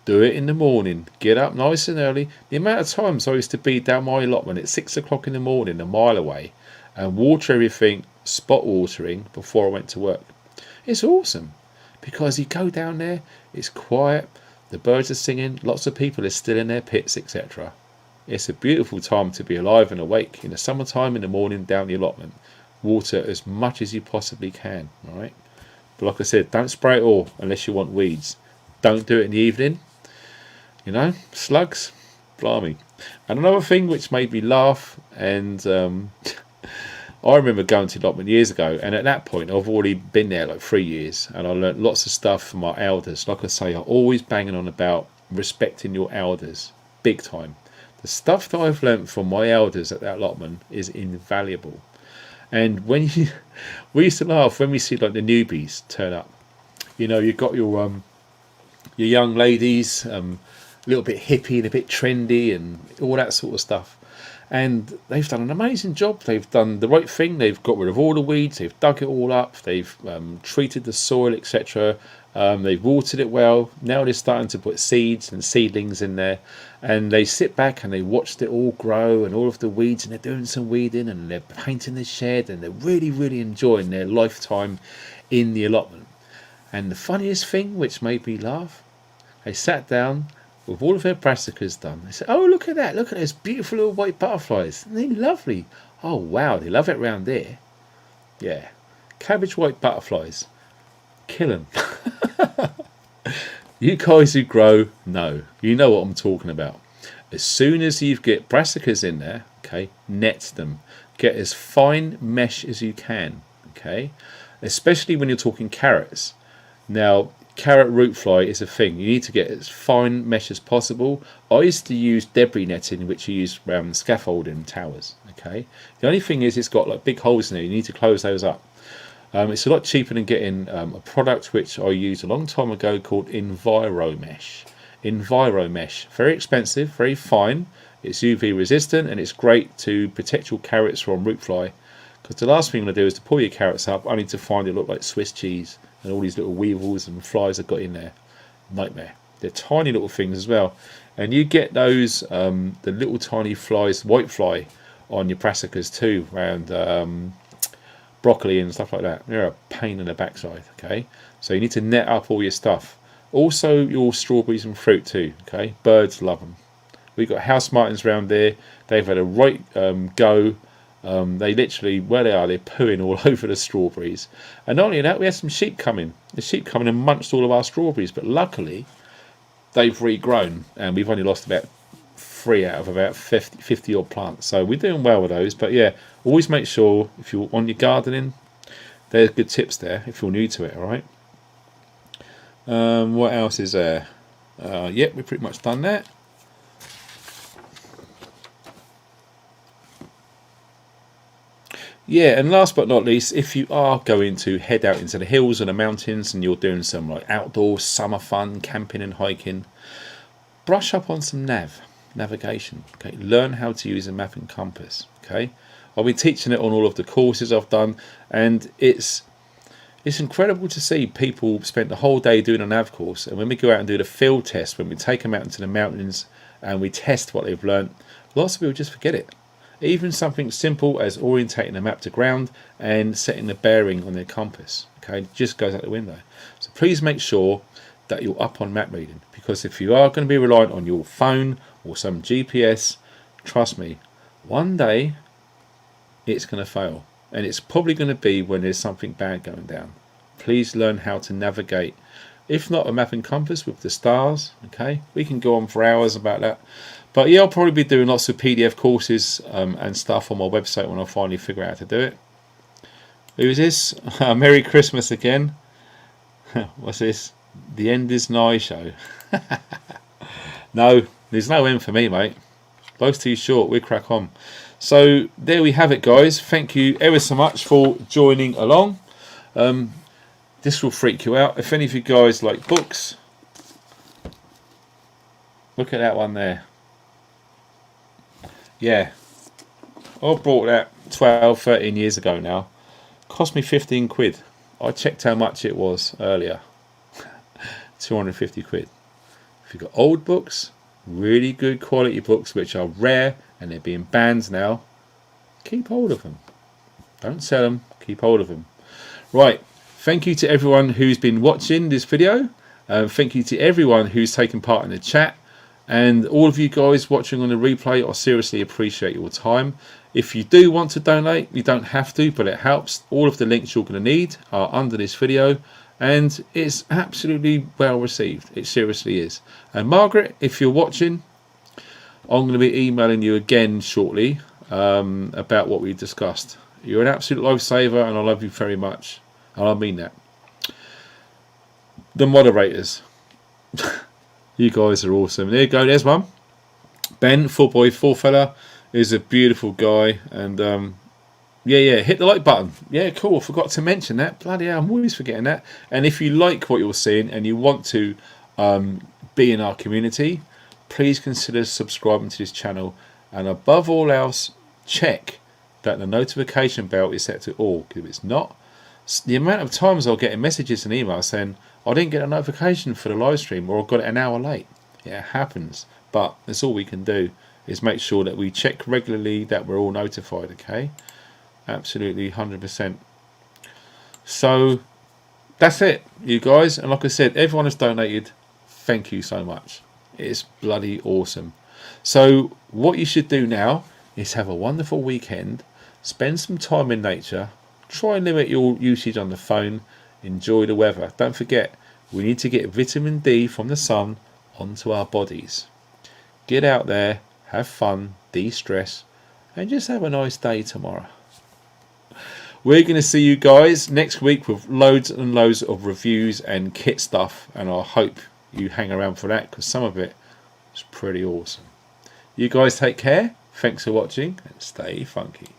Do it in the morning. Get up nice and early. The amount of times I used to be down my allotment at 6 o'clock in the morning, a mile away, and water everything, spot watering, before I went to work. It's awesome, because you go down there, it's quiet, the birds are singing, lots of people are still in their pits, etc. It's a beautiful time to be alive and awake. In the summertime, in the morning, down the allotment. Water as much as you possibly can, alright? But like I said, don't spray it all unless you want weeds. Don't do it in the evening. You know, slugs, blimey. And another thing which made me laugh, and I remember going to allotment years ago, and at that point I've already been there like 3 years, and I learnt lots of stuff from our elders. Like I say, I'm always banging on about respecting your elders, big time. The stuff that I've learnt from my elders at that allotment is invaluable. And when we used to laugh when we see like the newbies turn up. You know, you've got your young ladies, a little bit hippie and a bit trendy and all that sort of stuff. And they've done an amazing job. They've done the right thing. They've got rid of all the weeds. They've dug it all up. They've treated the soil, etc. They've watered it well. Now they're starting to put seeds and seedlings in there. And they sit back and they watched it all grow and all of the weeds. And they're doing some weeding and they're painting the shed. And they're really, really enjoying their lifetime in the allotment. And the funniest thing, which made me laugh, they sat down with all of their brassicas done. They said, oh, look at that. Look at those beautiful little white butterflies. They're lovely. Oh, wow. They love it round there. Yeah. Cabbage white butterflies. Kill them. You guys who grow know. You know what I'm talking about. As soon as you get brassicas in there, okay, net them. Get as fine mesh as you can, okay? Especially when you're talking carrots. Now, carrot root fly is a thing. You need to get as fine mesh as possible. I used to use debris netting, which you use around scaffolding towers. Okay. The only thing is, it's got like big holes in there. You need to close those up. It's a lot cheaper than getting a product which I used a long time ago called Enviromesh. Enviromesh, very expensive, very fine. It's UV resistant and it's great to protect your carrots from root fly. Because the last thing you want to do is to pull your carrots up only to find it look like Swiss cheese. And all these little weevils and flies have got in there. Nightmare. They're tiny little things as well. And you get those, the little tiny flies, white fly, on your brassicas too, around broccoli and stuff like that. They're a pain in the backside, okay? So you need to net up all your stuff. Also your strawberries and fruit too, okay? Birds love them. We've got house martins around there. They've had a right go. They literally, where they are, they're pooing all over the strawberries. And not only that, we had some sheep coming. The sheep coming and munched all of our strawberries. But luckily, they've regrown. And we've only lost about 3 out of about 50 odd plants. So we're doing well with those. But yeah, always make sure, if you're on your gardening, there's good tips there if you're new to it, alright? What else is there? Yep, we've pretty much done that. Yeah, and last but not least, if you are going to head out into the hills and the mountains and you're doing some like outdoor summer fun, camping and hiking, brush up on some navigation. Okay, learn how to use a map and compass. Okay, I'll be teaching it on all of the courses I've done, and it's incredible to see people spend the whole day doing a nav course, and when we go out and do the field test, when we take them out into the mountains and we test what they've learned, lots of people just forget it. Even something simple as orientating the map to ground and setting the bearing on their compass. Okay, just goes out the window. So please make sure that you're up on map reading, because if you are going to be reliant on your phone or some GPS, trust me, one day it's going to fail, and it's probably going to be when there's something bad going down. Please learn how to navigate, if not a map and compass, with the stars. Okay, we can go on for hours about that, but yeah, I'll probably be doing lots of PDF courses and stuff on my website when I finally figure out how to do it. Who is this? Merry Christmas again. What's this? The end is nigh show. No, there's no end for me, mate. Life's too short. We crack on. So there we have it, guys. Thank you ever so much for joining along. This will freak you out. If any of you guys like books, look at that one there. Yeah, I bought that 12, 13 years ago now. Cost me 15 quid. I checked how much it was earlier. 250 quid. If you've got old books, really good quality books which are rare and they're being banned now, keep hold of them. Don't sell them, keep hold of them. Right. Thank you to everyone who's been watching this video. Thank you to everyone who's taken part in the chat. And all of you guys watching on the replay, I seriously appreciate your time. If you do want to donate, you don't have to, but it helps. All of the links you're going to need are under this video. And it's absolutely well received. It seriously is. And Margaret, if you're watching, I'm going to be emailing you again shortly about what we discussed. You're an absolute lifesaver and I love you very much. And I mean that. The moderators. You guys are awesome. There you go. There's one. Ben, 4x4 is a beautiful guy. And yeah, hit the like button. Yeah, cool. I forgot to mention that. Bloody hell, I'm always forgetting that. And if you like what you're seeing and you want to be in our community, please consider subscribing to this channel. And above all else, check that the notification bell is set to all. If it's not, the amount of times I'll get messages and emails saying I didn't get a notification for the live stream, or I got it an hour late. Yeah, it happens, but that's all we can do is make sure that we check regularly that we're all notified. Okay, absolutely 100%. So that's it, you guys. And like I said, everyone has donated. Thank you so much. It's bloody awesome. So what you should do now is have a wonderful weekend. Spend some time in nature. Try and limit your usage on the phone. Enjoy the weather. Don't forget, we need to get vitamin D from the sun onto our bodies. Get out there, have fun, de-stress, and just have a nice day tomorrow. We're going to see you guys next week with loads and loads of reviews and kit stuff, and I hope you hang around for that because some of it is pretty awesome. You guys take care. Thanks for watching and stay funky.